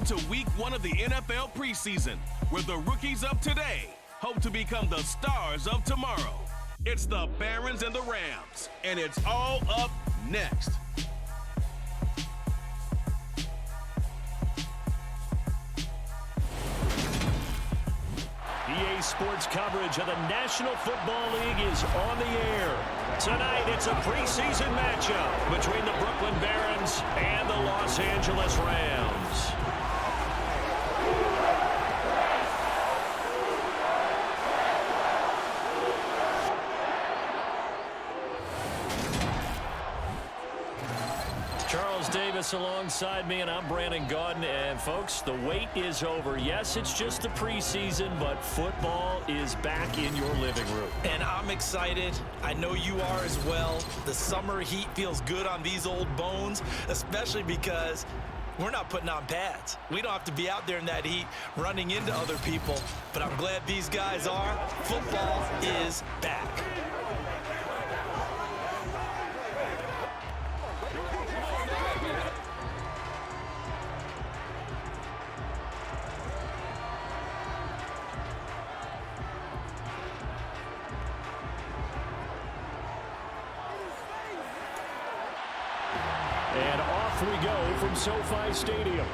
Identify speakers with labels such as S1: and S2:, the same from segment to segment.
S1: Welcome to week 1 of the NFL preseason, where the rookies of today hope to become the stars of tomorrow. It's the Barons and the Rams, and it's all up next.
S2: EA Sports coverage of the National Football League is on the air. Tonight, it's a preseason matchup between the Brooklyn Barons and the Los Angeles Rams. Charles Davis alongside me, and I'm Brandon Gaudin. And folks, the wait is over. Yes, it's just the preseason, but football is back in your living room.
S3: And I'm excited. I know you are as well. The summer heat feels good on these old bones, especially because we're not putting on pads. We don't have to be out there in that heat running into other people, but I'm glad these guys are. Football is back.
S2: And off we go from SoFi Stadium.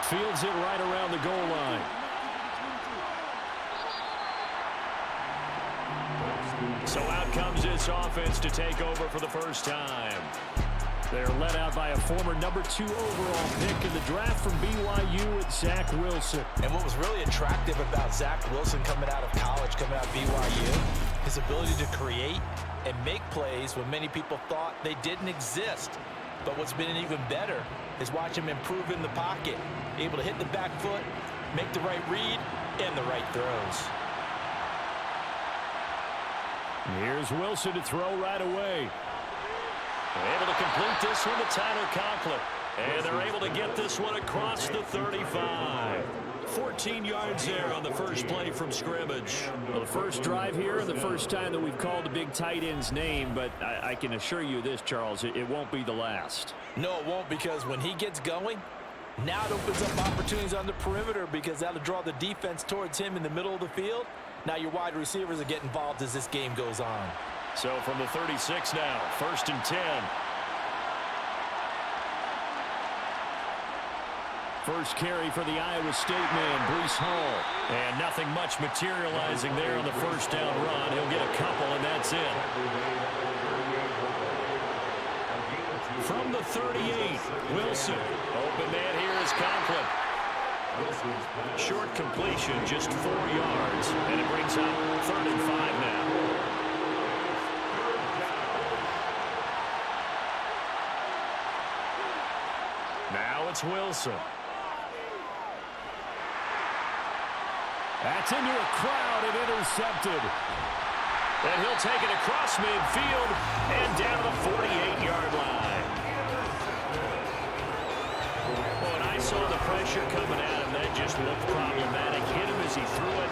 S2: Fields it right around the goal line. So out comes this offense to take over for the first time. They're led out by a former number 2 overall pick in the draft from BYU with Zach Wilson.
S3: And what was really attractive about Zach Wilson coming out of college, coming out of BYU, his ability to create and make plays when many people thought they didn't exist. But what's been even better is watch him improve in the pocket, able to hit the back foot, make the right read, and the right throws.
S2: Here's Wilson to throw right away. Able to complete this one to Tyler Conklin. And they're able to get this one across the 35. 14 yards there on the first play from scrimmage. Well, the first drive here and the first time that we've called the big tight end's name, but I can assure you this, Charles, it won't be the last.
S3: No, it won't, because when he gets going, now it opens up opportunities on the perimeter, because that'll draw the defense towards him in the middle of the field. Now your wide receivers will get involved as this game goes on.
S2: So from the 36 now, 1st and 10. First carry for the Iowa State man, Breece Hall. And nothing much materializing there on the first down run. He'll get a couple, and that's it. From the 38, Wilson. Open man here is Conklin. Short completion, just 4 yards. And it brings up 3rd and 5 now. Now it's Wilson. That's into a crowd and intercepted. And he'll take it across midfield and down the 48-yard line. Oh, and I saw the pressure coming at him. That just looked problematic. Hit him as he threw it,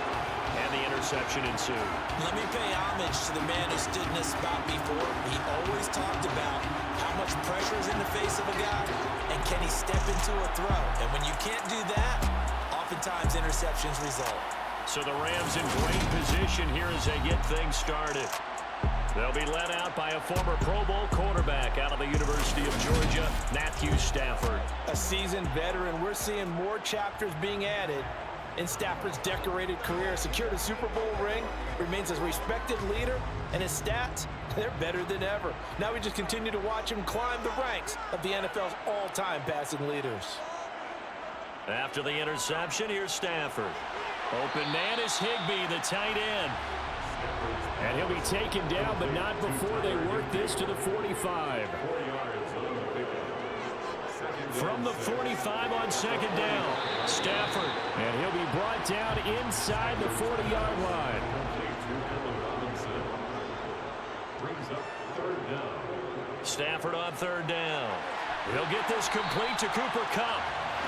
S2: and the interception ensued.
S3: Let me pay homage to the man who stood in this spot before. He always talked about how much pressure is in the face of a guy, and can he step into a throw. And when you can't do that, oftentimes interceptions result.
S2: So the Rams in great position here as they get things started. They'll be led out by a former Pro Bowl quarterback out of the University of Georgia, Matthew Stafford.
S3: A seasoned veteran. We're seeing more chapters being added in Stafford's decorated career. Secured a Super Bowl ring, remains a respected leader, and his stats, they're better than ever. Now we just continue to watch him climb the ranks of the NFL's all-time passing leaders.
S2: After the interception, here's Stafford. Open man is Higbee, the tight end. And he'll be taken down, but not before they work this to the 45. From the 45 on 2nd down, Stafford. And he'll be brought down inside the 40-yard line. Stafford on 3rd down. He'll get this complete to Cooper Kupp.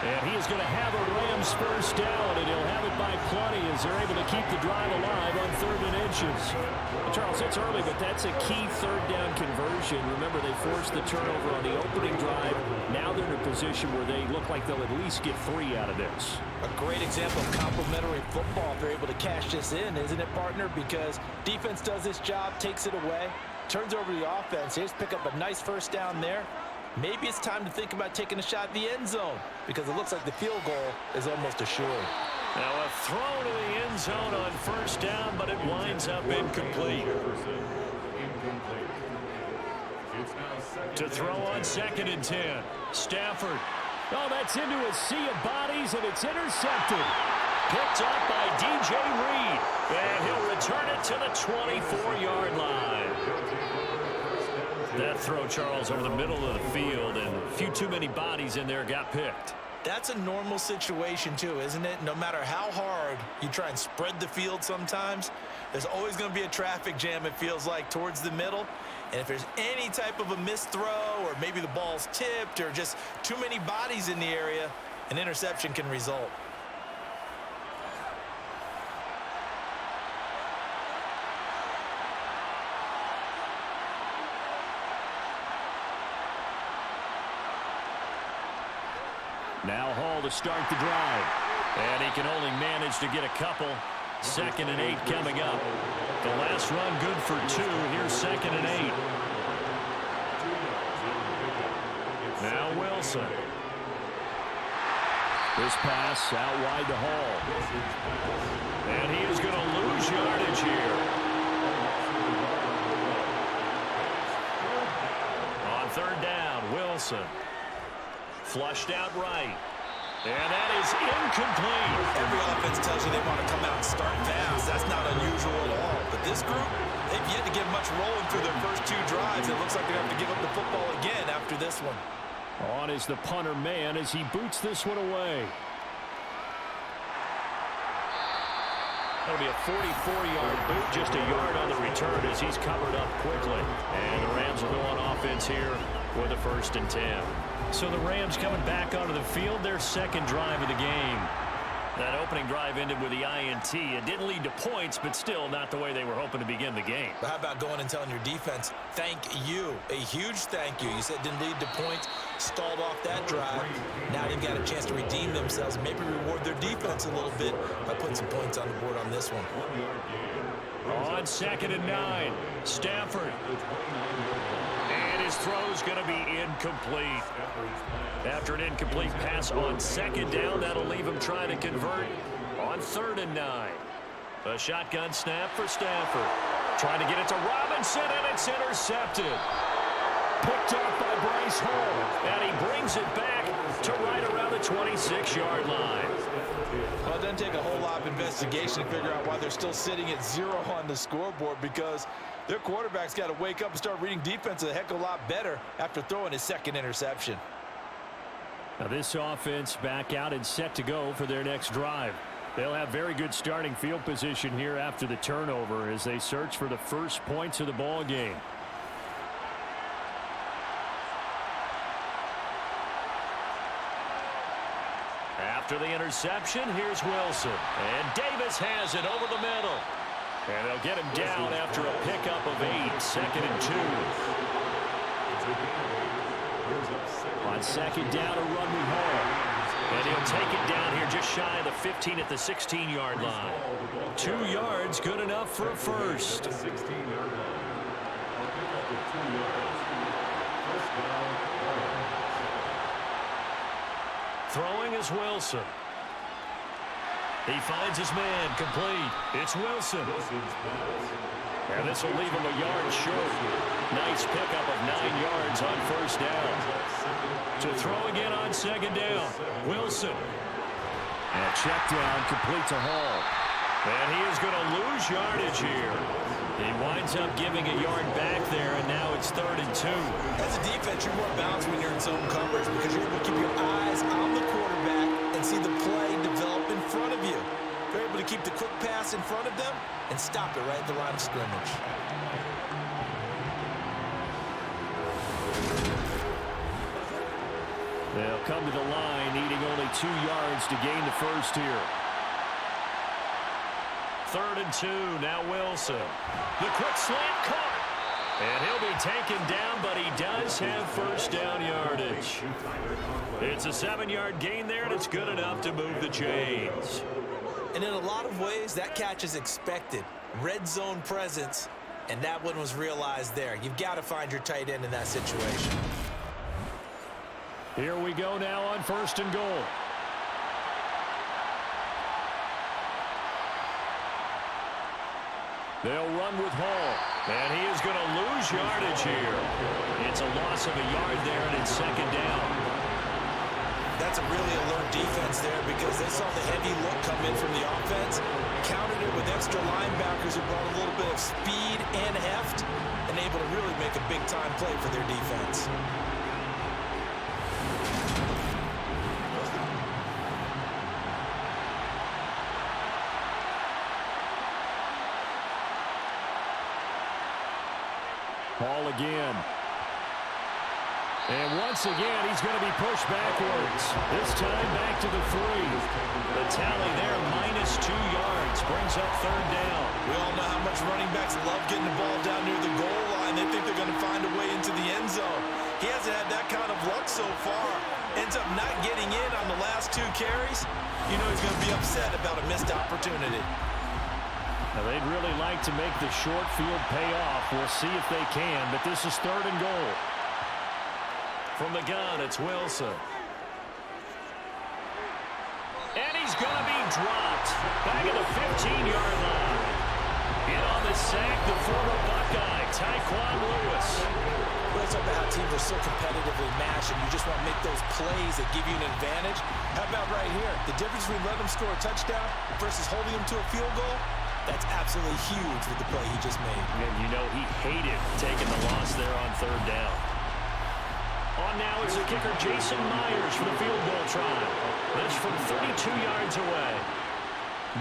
S2: And he is going to have a Rams first down, and he'll have it by plenty as they're able to keep the drive alive on 3rd and inches. Charles, it's early, but that's a key 3rd down conversion. Remember, they forced the turnover on the opening drive. Now they're in a position where they look like they'll at least get 3 out of this.
S3: A great example of complementary football if they're able to cash this in, isn't it, partner? Because defense does this job, takes it away, turns over the offense. They just pick up a nice first down there. Maybe it's time to think about taking a shot at the end zone because it looks like the field goal is almost assured.
S2: Now a throw to the end zone on first down, but it winds up incomplete. To throw on 2nd and 10. Stafford. Oh, that's into a sea of bodies, and it's intercepted. Picked up by DJ Reed, and he'll return it to the 24-yard line. That throw, Charles, over the middle of the field, and a few too many bodies in there got picked.
S3: That's a normal situation, too, isn't it? No matter how hard you try and spread the field sometimes, there's always going to be a traffic jam, it feels like, towards the middle. And if there's any type of a missed throw or maybe the ball's tipped or just too many bodies in the area, an interception can result.
S2: Now Hall to start the drive. And he can only manage to get a couple. 2nd and 8 coming up. The last run good for 2. Here's 2nd and 8. Now Wilson. This pass out wide to Hall. And he is going to lose yardage here. On 3rd down, Wilson. Flushed out right. And that is incomplete.
S3: Every offense tells you they want to come out and start fast. That's not unusual at all. But this group, they've yet to get much rolling through their first 2 drives. It looks like they have to give up the football again after this one.
S2: On is the punter man as he boots this one away. That'll be a 44-yard boot, just a yard on the return as he's covered up quickly. And the Rams will go on offense here with a 1st and 10. So the Rams coming back onto the field, their 2nd drive of the game. That opening drive ended with the INT. It didn't lead to points, but still not the way they were hoping to begin the game.
S3: But how about going and telling your defense, thank you, a huge thank you. You said it didn't lead to points, stalled off that drive. Now they've got a chance to redeem themselves, maybe reward their defense a little bit by putting some points on the board on this one.
S2: On 2nd and 9, Stafford. And his throw's going to be incomplete. After an incomplete pass on 2nd down, that'll leave him trying to convert on 3rd and 9. A shotgun snap for Stafford. Trying to get it to Robinson, and it's intercepted. Picked up by Bryce Hall, and he brings it back to right around the 26-yard line.
S3: Well, it doesn't take a whole lot of investigation to figure out why they're still sitting at 0 on the scoreboard, because their quarterback's got to wake up and start reading defense a heck of a lot better after throwing his 2nd interception.
S2: Now this offense back out and set to go for their next drive. They'll have very good starting field position here after the turnover as they search for the first points of the ball game. After the interception, here's Wilson. And Davis has it over the middle. And they'll get him down after a pickup of 8, 2nd and 2. On 2nd down, a run with Hall. And he'll take it down here just shy of the 15 at the 16-yard line. 2 yards, good enough for a first. Throwing is Wilson. He finds his man, complete. It's Wilson. And this will leave him a yard short. Nice pickup of 9 yards on first down. To throw again on 2nd down. Wilson. And a check down, complete to Hall. And he is going to lose yardage here. He winds up giving a yard back there, and now it's 3rd and 2.
S3: As a defense, you're more balanced when you're in zone coverage because you're able to keep your eyes on the quarterback and see the play develop in front of you. They're able to keep the quick pass in front of them and stop it right at the line of scrimmage.
S2: They'll come to the line, needing only 2 yards to gain the first here. 3rd and 2, now Wilson. The quick slant caught. And he'll be taken down, but he does have first down yardage. It's a 7-yard gain there, and it's good enough to move the chains.
S3: And in a lot of ways, that catch is expected. Red zone presence, and that one was realized there. You've got to find your tight end in that situation.
S2: Here we go now on 1st and goal. They'll run with Hall. And he is going to lose yardage here. It's a loss of a yard there, and it's 2nd down.
S3: That's a really alert defense there because they saw the heavy look come in from the offense, countered it with extra linebackers who brought a little bit of speed and heft, and able to really make a big-time play for their defense.
S2: Ball again. And once again, he's going to be pushed backwards. This time back to the 3. The tally there, -2 yards, brings up 3rd down.
S3: We all know how much running backs love getting the ball down near the goal line. They think they're going to find a way into the end zone. He hasn't had that kind of luck so far. Ends up not getting in on the last 2 carries. You know he's going to be upset about a missed opportunity.
S2: Now, they'd really like to make the short field pay off. We'll see if they can, but this is 3rd and goal. From the gun, it's Wilson. And he's going to be dropped. Back at the 15-yard line. In on the sack, the former Buckeye, Tyquan Lewis.
S3: Well, it's about how teams are so competitively matched, and you just want to make those plays that give you an advantage. How about right here? The difference between letting them score a touchdown versus holding them to a field goal? That's absolutely huge with the play he just made.
S2: And you know he hated taking the loss there on 3rd down. On now is the kicker Jason Myers for the field goal try. That's from 32 yards away.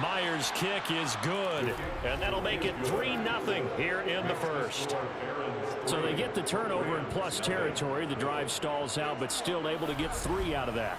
S2: Myers' kick is good, and that'll make it 3-0 here in the first. So they get the turnover in plus territory. The drive stalls out, but still able to get 3 out of that.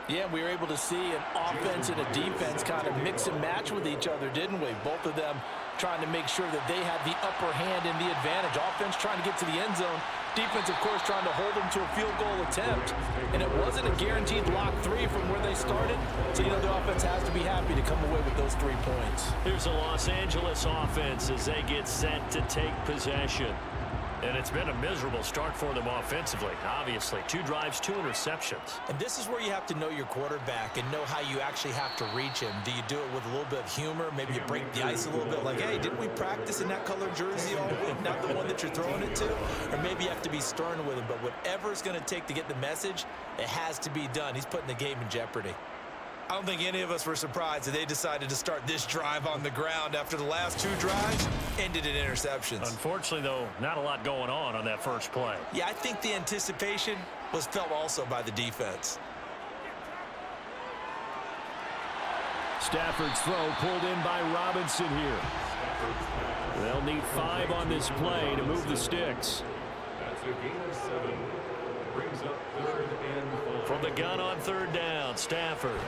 S3: Yeah, we were able to see an offense and a defense kind of mix and match with each other, didn't we? Both of them trying to make sure that they had the upper hand and the advantage. Offense trying to get to the end zone. Defense, of course, trying to hold them to a field goal attempt. And it wasn't a guaranteed lock 3 from where they started. So, you know, the offense has to be happy to come away with those 3 points.
S2: Here's a Los Angeles offense as they get set to take possession. And it's been a miserable start for them offensively, obviously. 2 drives, 2 interceptions.
S3: And this is where you have to know your quarterback and know how you actually have to reach him. Do you do it with a little bit of humor? Maybe you break the ice a little bit like, hey, didn't we practice in that color jersey all week? Not the one that you're throwing it to? Or maybe you have to be stern with him. But whatever it's going to take to get the message, it has to be done. He's putting the game in jeopardy. I don't think any of us were surprised that they decided to start this drive on the ground after the last 2 drives ended in interceptions.
S2: Unfortunately, though, not a lot going on that first play.
S3: Yeah, I think the anticipation was felt also by the defense.
S2: Stafford's throw pulled in by Robinson here. They'll need 5 on this play to move the sticks.
S4: That's a gain of 7. Brings up 3rd and 4.
S2: From the gun on 3rd down, Stafford.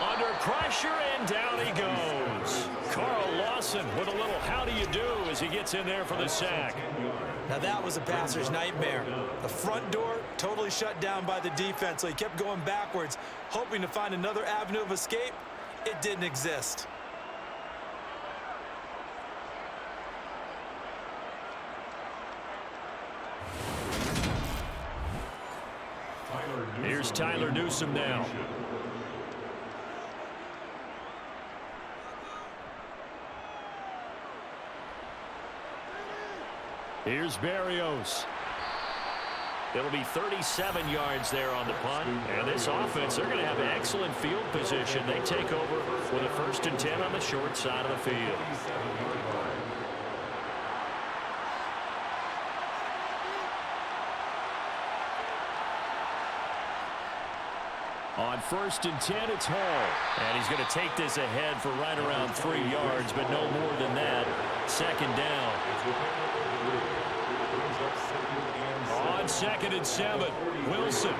S2: Under pressure, and down he goes. Carl Lawson with a little how do you do as he gets in there for the sack.
S3: Now that was a passer's nightmare. The front door totally shut down by the defense, so he kept going backwards, hoping to find another avenue of escape. It didn't exist.
S2: Here's Tyler Newsome now. Here's Berrios. It'll be 37 yards there on the punt. And this offense, they're going to have excellent field position. They take over with a 1st and 10 on the short side of the field. On 1st and 10, it's Hall. And he's going to take this ahead for right around 3 yards, but no more than that. 2nd down. On 2nd and 7, Wilson.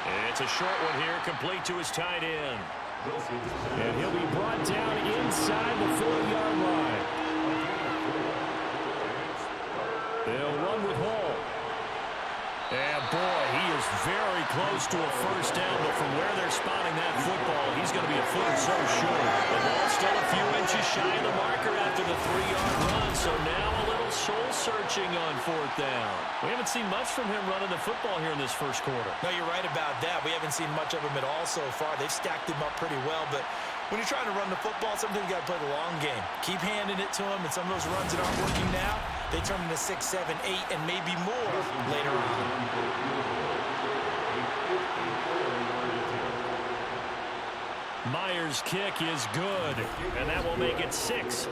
S2: It's a short one here, complete to his tight end.
S5: And he'll be brought down inside the 40-yard line. They'll run with Hall.
S2: And boy, he is very close to a first down, but from where they're spotting that football, he's going to be a foot or so short. The ball's still a few inches shy of the marker after the 3-yard run, so now a little soul-searching on fourth down. We haven't seen much from him running the football here in this first quarter.
S3: No, you're right about that. We haven't seen much of him at all so far. They've stacked him up pretty well, but when you're trying to run the football, sometimes you got to play the long game. Keep handing it to him, and some of those runs that aren't working now, they turn into 6, 7, 8, and maybe more later on.
S2: Myers' kick is good, and that will make it 6-0.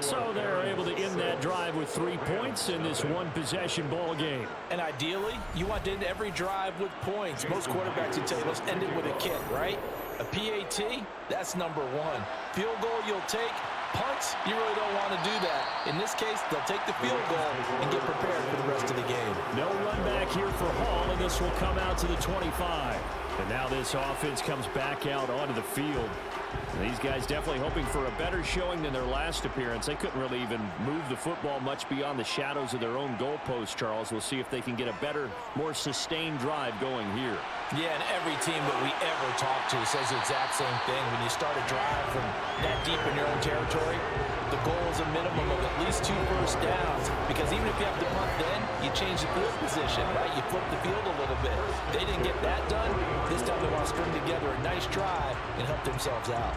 S5: So they're able to end that drive with 3 points in this one-possession ball game.
S3: And ideally, you want to end every drive with points. Most quarterbacks would tell you, let's end it with a kick, right? A PAT, that's number 1. Field goal you'll take. Punts, you really don't want to do that. In this case, they'll take the field goal and get prepared for the rest of the game.
S5: No run back here for Hall, and this will come out to the 25. And now this offense comes back out onto the field. These guys definitely hoping for a better showing than their last appearance. They couldn't really even move the football much beyond the shadows of their own goalpost, Charles. We'll see if they can get a better, more sustained drive going here.
S3: Yeah, and every team that we ever talk to says the exact same thing. When you start a drive from that deep in your own territory, the goal is a minimum of at least 2 first downs, because even if you have to punt then, you change the field position, right? You flip the field a little bit. They didn't get that done. This time they want to string together a nice drive and help themselves out.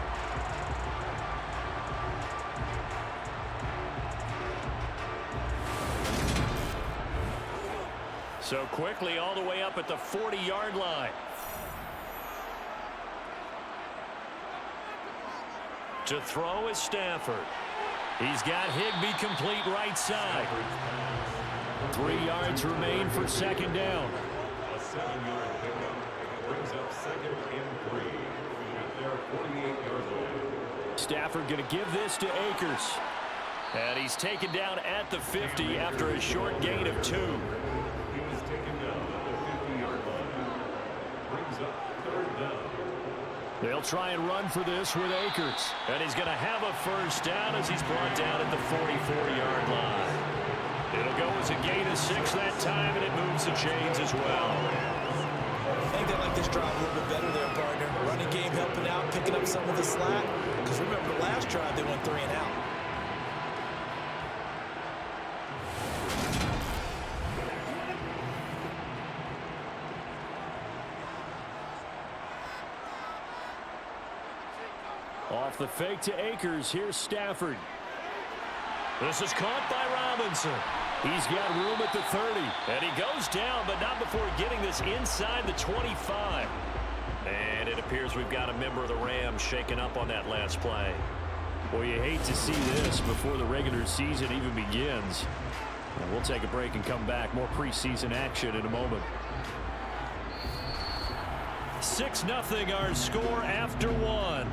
S2: So quickly all the way up at the 40-yard line. To throw is Stafford. He's got Higbee complete right side.
S5: 3 yards remain for second down.
S4: A 7-yard pickup brings up 2nd and 3 at their 48-yard line.
S5: Stafford going to give this to Akers.
S2: And he's taken down at the 50 after a short gain of 2.
S4: He was taken down at the 50-yard line. Brings up 3rd down.
S5: They'll try and run for this with Akers.
S2: And he's going to have a first down as he's brought down at the 44-yard line. It'll go as a gain of 6 that time, and it moves the chains as well.
S3: I think they like this drive a little bit better there, partner. Running game helping out, picking up some of the slack. Because remember, the last drive they went 3 and out.
S5: Off the fake to Akers, here's Stafford.
S2: This is caught by Robinson.
S5: He's got room at the 30.
S2: And he goes down, but not before getting this inside the 25. And it appears we've got a member of the Rams shaken up on that last play.
S5: Well, you hate to see this before the regular season even begins. And we'll take a break and come back. More preseason action in a moment.
S2: 6-0 our score after 1.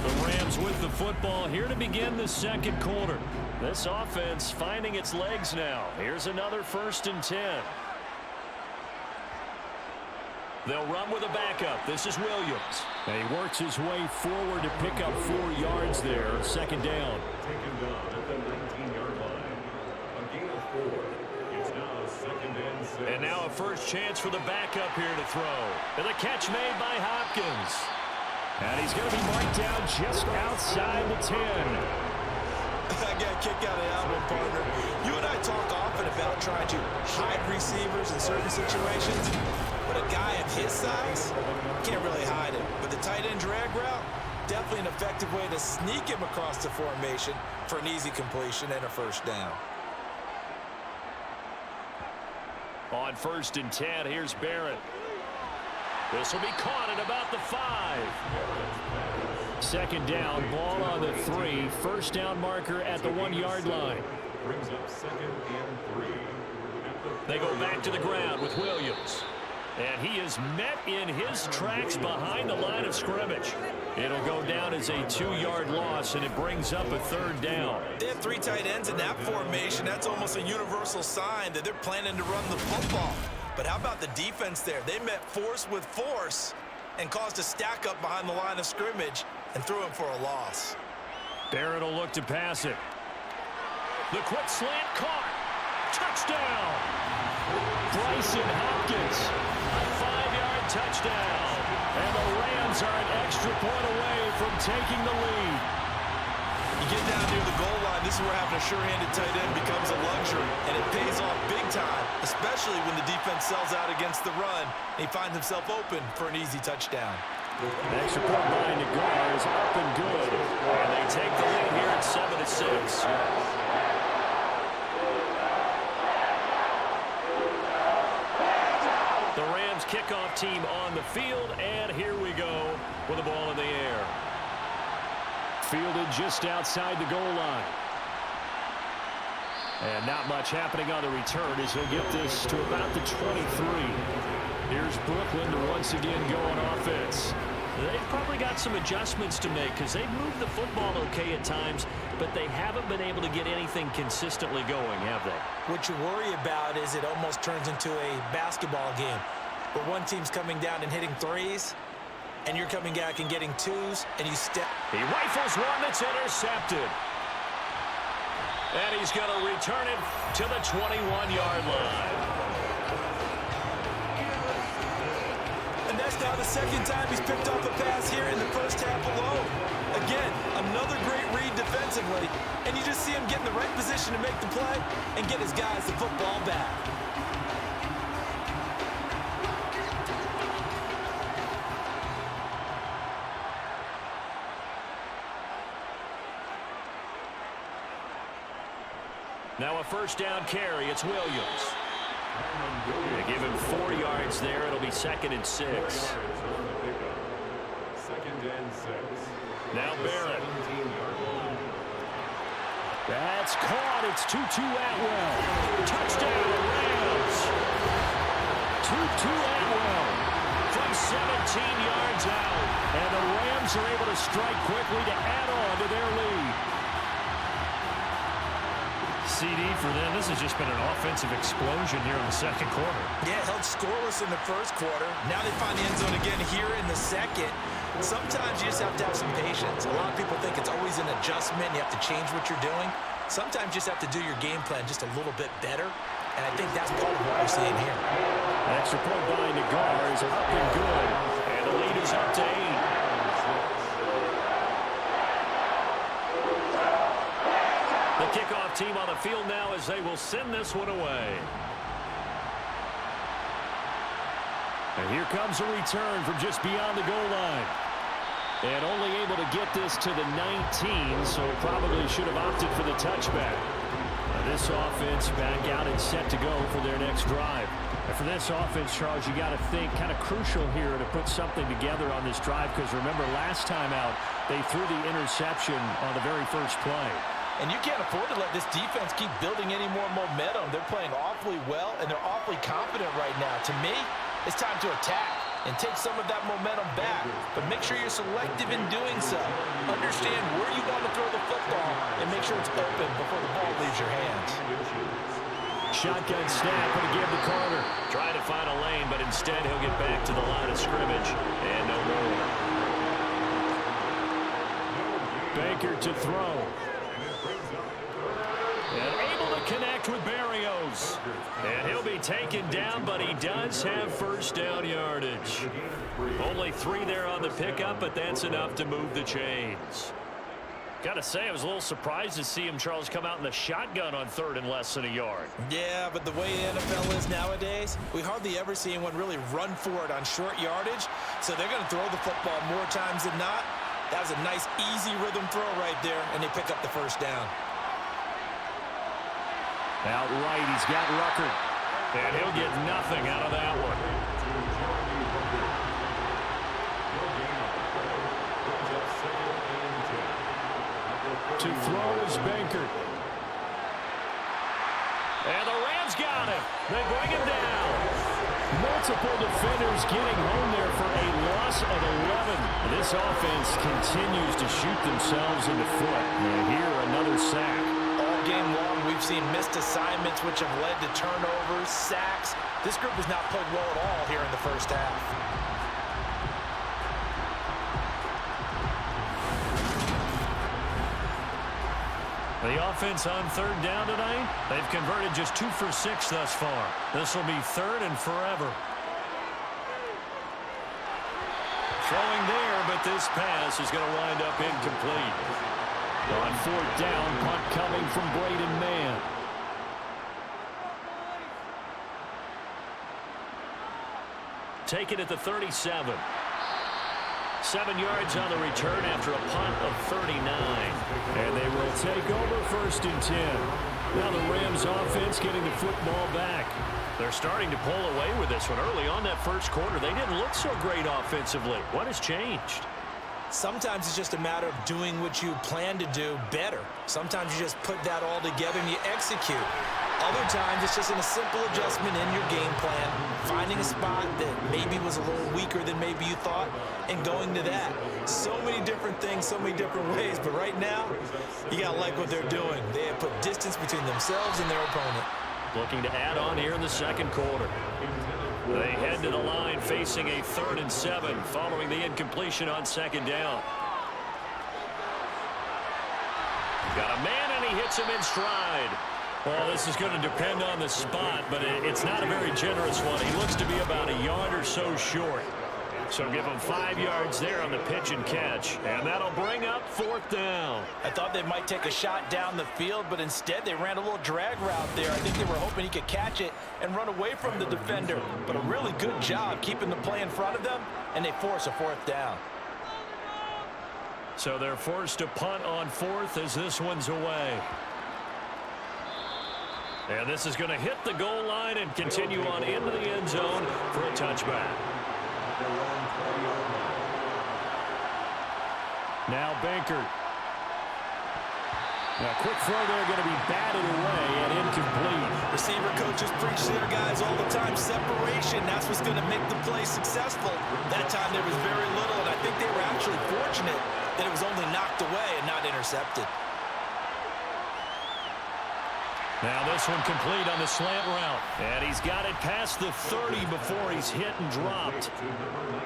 S2: The Rams with the football here to begin the second quarter. This offense finding its legs now. Here's another 1st and 10. They'll run with a backup. This is Williams.
S5: And he works his way forward to pick up 4 yards there. 2nd down.
S4: Taken down at the 19-yard line. A gain of 4. It's now 2nd and 6.
S2: And now a first chance for the backup here to throw. And the catch made by Hopkins.
S5: And he's going to be marked down just outside the 10.
S3: I got a kick out of that one, partner. You and I talk often about trying to hide receivers in certain situations. But a guy of his size can't really hide him. But the tight end drag route, definitely an effective way to sneak him across the formation for an easy completion and a first down.
S2: On 1st and 10, here's Barrett. This will be caught at about the 5.
S5: 2nd down, ball on the 3. First down marker at the 1-yard line.
S4: Brings up 2nd and 3.
S2: They go back to the ground with Williams.
S5: And he is met in his tracks behind the line of scrimmage. It'll go down as a 2-yard loss, and it brings up a 3rd down.
S3: They have 3 tight ends in that formation. That's almost a universal sign that they're planning to run the football. But how about the defense there? They met force with force and caused a stack up behind the line of scrimmage and threw him for a loss.
S5: Barrett will look to pass it. The quick slant caught. Touchdown. Bryson Hopkins. A 5-yard touchdown. And the Rams are an extra point away from taking the lead.
S3: You get down near the goal line, this is where having a sure-handed tight end becomes a luxury, and it pays off big time, especially when the defense sells out against the run, and he finds himself open for an easy touchdown.
S5: The extra point line to guard is up and good, and they take the lead here at 7-6. The Rams kickoff team on the field, and here we go with the ball in the air. Fielded just outside the goal line. And not much happening on the return as he'll get this to about the 23. Here's Brooklyn to once again go on offense. They've probably got some adjustments to make because they've moved the football okay at times, but they haven't been able to get anything consistently going, have they?
S3: What you worry about is it almost turns into a basketball game where one team's coming down and hitting threes, and you're coming back and getting twos, and you step.
S5: He rifles one that's intercepted. And he's going to return it to the 21-yard line.
S3: And that's now the 2nd time he's picked off a pass here in the first half alone. Again, another great read defensively, and you just see him get in the right position to make the play and get his guys the football back.
S5: Now a first down carry. It's Williams. They give him 4 yards there. It'll be 2nd and 6.
S4: 2nd and 6.
S5: Now Barrett. That's caught. It's Tutu Atwell. Touchdown, Rams. Tutu Atwell from 17 yards out. And the Rams are able to strike quickly to add on to their lead. CD for them. This has just been an offensive explosion here in the 2nd quarter.
S3: Yeah, held scoreless in the 1st quarter. Now they find the end zone again here in the 2nd. Sometimes you just have to have some patience. A lot of people think it's always an adjustment. You have to change what you're doing. Sometimes you just have to do your game plan just a little bit better. And I think that's part of what we're seeing here.
S5: Extra point by Nagar is up and good. And the lead is up to 8. The kickoff team on the field now as they will send this one away. And here comes a return from just beyond the goal line. And only able to get this to the 19, so probably should have opted for the touchback. Now this offense back out and set to go for their next drive. And for this offense, Charles, you got to think kind of crucial here to put something together on this drive because remember last time out, they threw the interception on the very first play.
S3: And you can't afford to let this defense keep building any more momentum. They're playing awfully well, and they're awfully confident right now. To me, it's time to attack and take some of that momentum back. But make sure you're selective in doing so. Understand where you want to throw the football and make sure it's open before the ball leaves your hands.
S5: Shotgun snap and a give to Carter. Trying to find a lane, but instead he'll get back to the line of scrimmage. And no more. Baker to throw. And able to connect with Barrios. And he'll be taken down, but he does have first down yardage. Only 3 there on the pickup, but that's enough to move the chains. Got to say, I was a little surprised to see him, Charles, come out in the shotgun on 3rd and less than a yard.
S3: Yeah, but the way the NFL is nowadays, we hardly ever see anyone really run for it on short yardage. So they're going to throw the football more times than not. That was a nice, easy rhythm throw right there, and they pick up the first down.
S5: Out right, he's got Rucker. And he'll get nothing out of that one. To throw is Baker. And the Rams got him. They bring him down. Multiple defenders getting home there for a loss of 11. This offense continues to shoot themselves in the foot. And here, another sack.
S3: All game long, we've seen missed assignments, which have led to turnovers, sacks. This group has not played well at all here in the first half.
S2: The offense on third down tonight, they've converted just 2 for 6 thus far. This will be third and forever. Throwing there, but this pass is going to wind up incomplete.
S5: On fourth down, punt coming from Braden Mann.
S2: Take it at the 37. 7 yards on the return after a punt of 39.
S5: And they will take over first and 10. Now the Rams offense getting the football back.
S2: They're starting to pull away with this one. Early on that first quarter, they didn't look so great offensively. What has changed?
S3: Sometimes it's just a matter of doing what you plan to do better. Sometimes you just put that all together and you execute. Other times it's just a simple adjustment in your game plan, finding a spot that maybe was a little weaker than maybe you thought, and going to that. So many different things, so many different ways, but right now, you got to like what they're doing. They have put distance between themselves and their opponent.
S2: Looking to add on here in the second quarter. They head to the line facing a 3rd and 7 following the incompletion on second down. Got a man and he hits him in stride. Well, this is going to depend on the spot, but it's not a very generous one. He looks to be about a yard or so short. So give him 5 yards there on the pitch and catch, and that'll bring up 4th down.
S3: I thought they might take a shot down the field, but instead they ran a little drag route there. I think they were hoping he could catch it and run away from the defender, but a really good job keeping the play in front of them, and they force a 4th down.
S2: So they're forced to punt on 4th as this one's away. And this is going to hit the goal line and continue on into the end zone for a touchback.
S5: Now Bankert. A quick throw there going to be batted away and incomplete.
S3: Receiver coaches preach to their guys all the time. Separation, that's what's going to make the play successful. That time there was very little, and I think they were actually fortunate that it was only knocked away and not intercepted.
S2: Now this one complete on the slant route. And he's got it past the 30 before he's hit and dropped.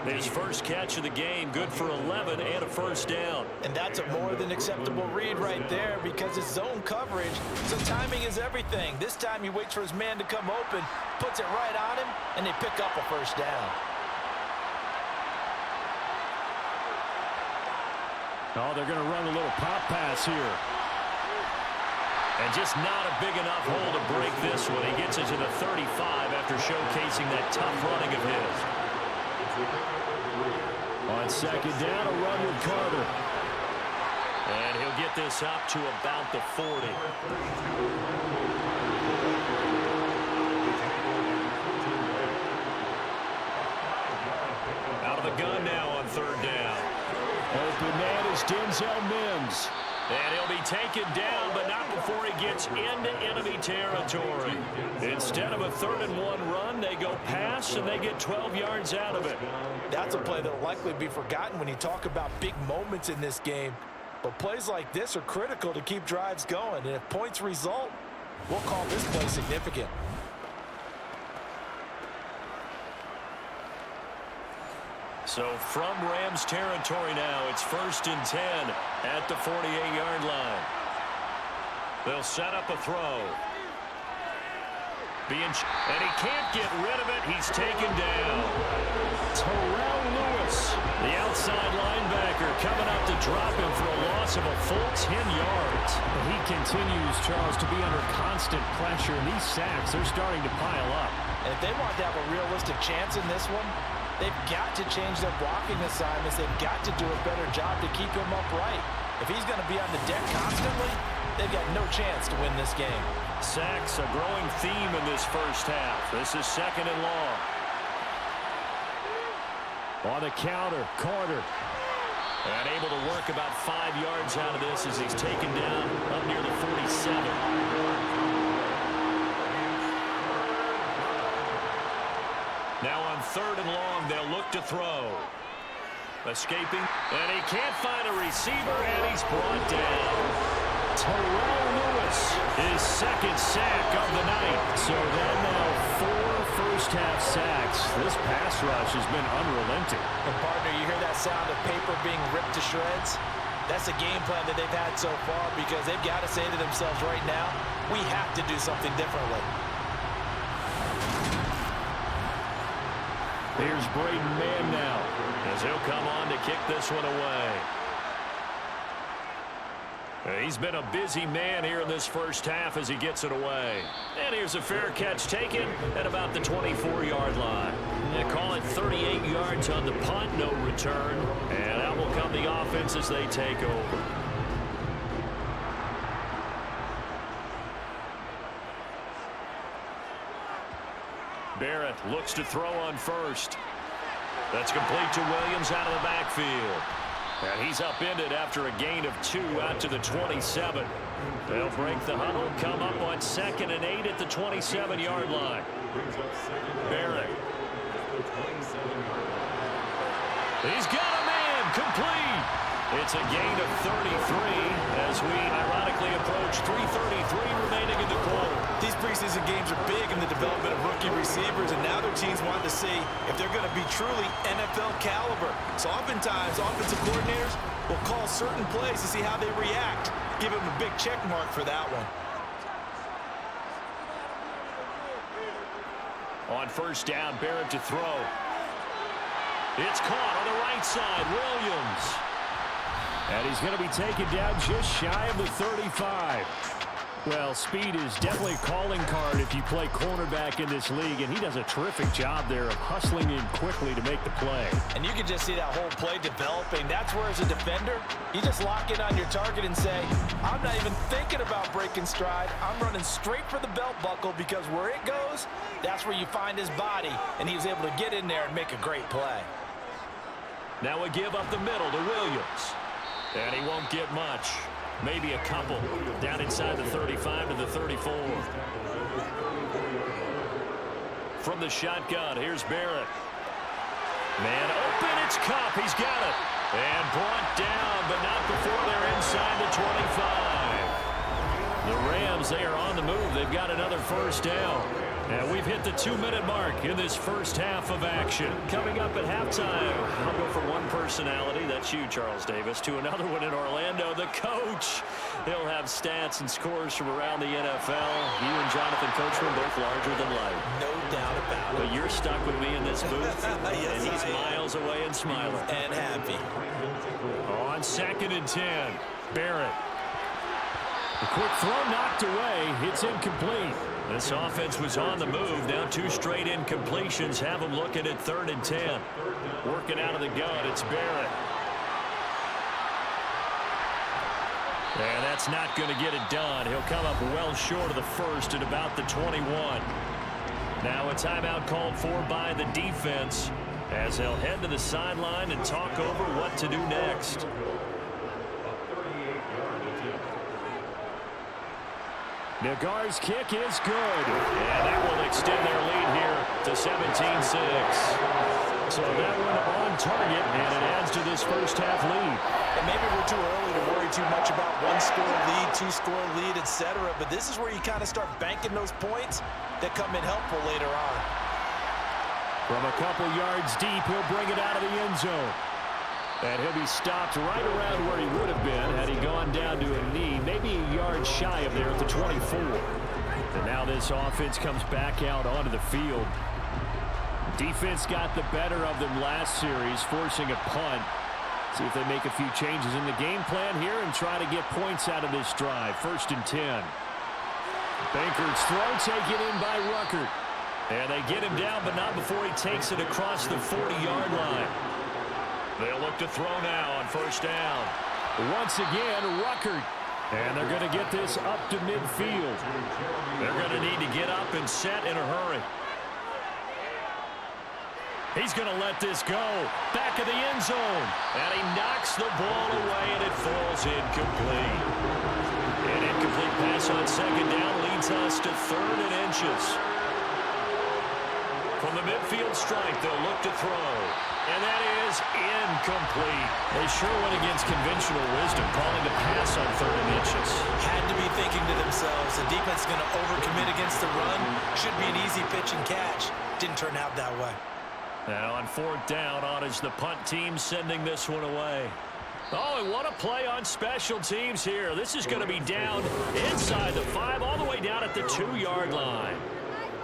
S2: His first catch of the game, good for 11 and a first down.
S3: And that's a more than acceptable read right there because it's zone coverage, so timing is everything. This time he waits for his man to come open, puts it right on him, and they pick up a first down.
S5: Oh, they're going to run a little pop pass here.
S2: And just not a big enough hole to break this one. He gets it to the 35 after showcasing that tough running of his.
S5: On second down, a run with Carter.
S2: And he'll get this up to about the 40. Out of the gun now on third down.
S5: Open man is Denzel Mims.
S2: And he'll be taken down, but not before he gets into enemy territory. Instead of a 3rd and 1 run, they go pass, and they get 12 yards out of it.
S3: That's a play that will likely be forgotten when you talk about big moments in this game. But plays like this are critical to keep drives going. And if points result, we'll call this play significant.
S2: So from Rams territory now, it's 1st and 10 at the 48-yard line. They'll set up a throw. And he can't get rid of it. He's taken down.
S5: Terrell Lewis,
S2: the outside linebacker, coming up to drop him for a loss of a full 10 yards.
S5: He continues, Charles, to be under constant pressure. And these sacks, they're starting to pile up.
S3: And if they want to have a realistic chance in this one, they've got to change their blocking assignments. They've got to do a better job to keep him upright. If he's going to be on the deck constantly, they've got no chance to win this game.
S2: Sacks, a growing theme in this first half. This is 2nd and long.
S5: On the counter, Carter.
S2: And able to work about 5 yards out of this as he's taken down up near the 47. Now on 3rd and long. They'll look to throw. Escaping, and he can't find a receiver, and he's brought down.
S5: Terrell Lewis, his 2nd sack of the night. So then now 4 first-half sacks. This pass rush has been unrelenting.
S3: And partner, you hear that sound of paper being ripped to shreds? That's a game plan that they've had so far because they've got to say to themselves right now, we have to do something differently.
S5: Here's Braden Mann now,
S2: as he'll come on to kick this one away. He's been a busy man here in this first half as he gets it away. And here's a fair catch taken at about the 24-yard line. They call it 38 yards on the punt, no return. And out will come the offense as they take over. Barrett looks to throw on first. That's complete to Williams out of the backfield. And he's upended after a gain of 2 out to the 27. They'll break the huddle, come up on 2nd and 8 at the 27-yard line. Barrett. He's got a man, complete. It's a gain of 33 as we ironically approach 3:33 remaining in the quarter.
S3: These preseason games are big in the development of rookie receivers, and now their teams want to see if they're going to be truly NFL caliber. So oftentimes, offensive coordinators will call certain plays to see how they react. Give them a big check mark for that one.
S2: On first down, Barrett to throw. It's caught on the right side, Williams.
S5: and he's going to be taken down just shy of the 35. Well, speed is definitely a calling card if you play cornerback in this league, and he does a terrific job there of hustling in quickly to make the play.
S3: And you can just see that whole play developing. That's where, as a defender, you just lock in on your target and say, I'm not even thinking about breaking stride. I'm running straight for the belt buckle, because where it goes, that's where you find his body. And he was able to get in there and make a great play.
S2: Now a give up the middle to Williams. And he won't get much. Maybe a couple. Down inside the 35 to the 34. From the shotgun, here's Barrett. Man open, it's Cup. He's got it. And brought down, but not before they're inside the 25. The Rams, they are on the move. They've got another first down. And we've hit the 2-minute mark in this first half of action. Coming up at halftime, I'll go from one personality, that's you, Charles Davis, to another one in Orlando, the coach. He'll have stats and scores from around the NFL. You and Jonathan Coachman both larger than life.
S3: No doubt about it.
S2: But you're stuck with me in this booth,
S3: yes,
S2: and he's miles away and smiling.
S3: And happy.
S2: On 2nd and 10, Barrett.
S5: A quick throw knocked away. It's incomplete.
S2: This offense was on the move. Now 2 straight incompletions have them looking at 3rd and 10. Working out of the gun, it's Barrett. And that's not going to get it done. He'll come up well short of the first at about the 21. Now a timeout called for by the defense as they'll head to the sideline and talk over what to do next.
S5: Nagar's kick is good.
S2: And that will extend their lead here to 17-6.
S5: So that one on target, and it adds to this first half lead.
S3: And maybe we're too early to worry too much about 1-score lead, 2-score lead, etc. But this is where you kind of start banking those points that come in helpful later on.
S5: From a couple yards deep, he'll bring it out of the end zone. And he'll be stopped right around where he would have been had he gone down to a knee, maybe a yard shy of there at the 24. And now this offense comes back out onto the field. Defense got the better of them last series, forcing a punt. See if they make a few changes in the game plan here and try to get points out of this drive. 1st and 10. Banker's throw taken in by Ruckert. And they get him down, but not before he takes it across the 40-yard line. They'll look to throw now on 1st down. Once again, Ruckert. And they're going to get this up to midfield. They're going to need to get up and set in a hurry. He's going to let this go. Back of the end zone. And he knocks the ball away, and it falls incomplete. An incomplete pass on 2nd down leads us to 3rd and inches.
S2: From the midfield stripe, they'll look to throw. And that is incomplete.
S5: They sure went against conventional wisdom, calling the pass on 3rd and inches.
S3: Had to be thinking to themselves, the defense is going to overcommit against the run. Should be an easy pitch and catch. Didn't turn out that way.
S2: Now on 4th down, on is the punt team sending this one away. Oh, and what a play on special teams here. This is going to be down inside the 5, all the way down at the 2-yard line.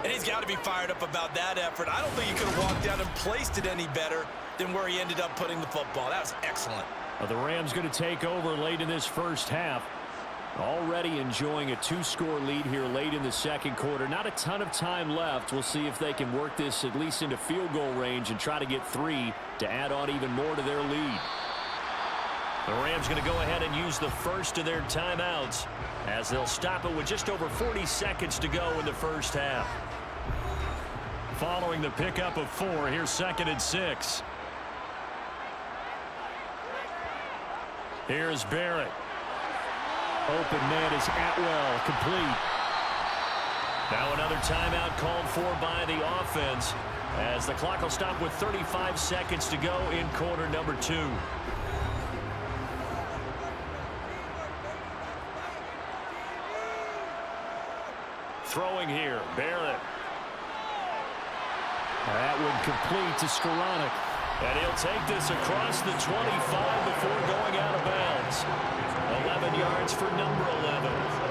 S3: And he's got to be fired up about that effort. I don't think he could have walked down and placed it any better than where he ended up putting the football. That was excellent.
S5: Well, the Rams going to take over late in this first half. Already enjoying a 2-score lead here late in the second quarter. Not a ton of time left. We'll see if they can work this at least into field goal range and try to get 3 to add on even more to their lead.
S2: The Rams going to go ahead and use the first of their timeouts as they'll stop it with just over 40 seconds to go in the first half. Following the pickup of 4, here's 2nd and 6. Here's Barrett.
S5: Open man is Atwell, complete.
S2: Now another timeout called for by the offense as the clock will stop with 35 seconds to go in quarter number 2. Throwing here, Barrett.
S5: That one complete to Skoranek.
S2: And he'll take this across the 25 before going out of bounds. 11 yards for number 11.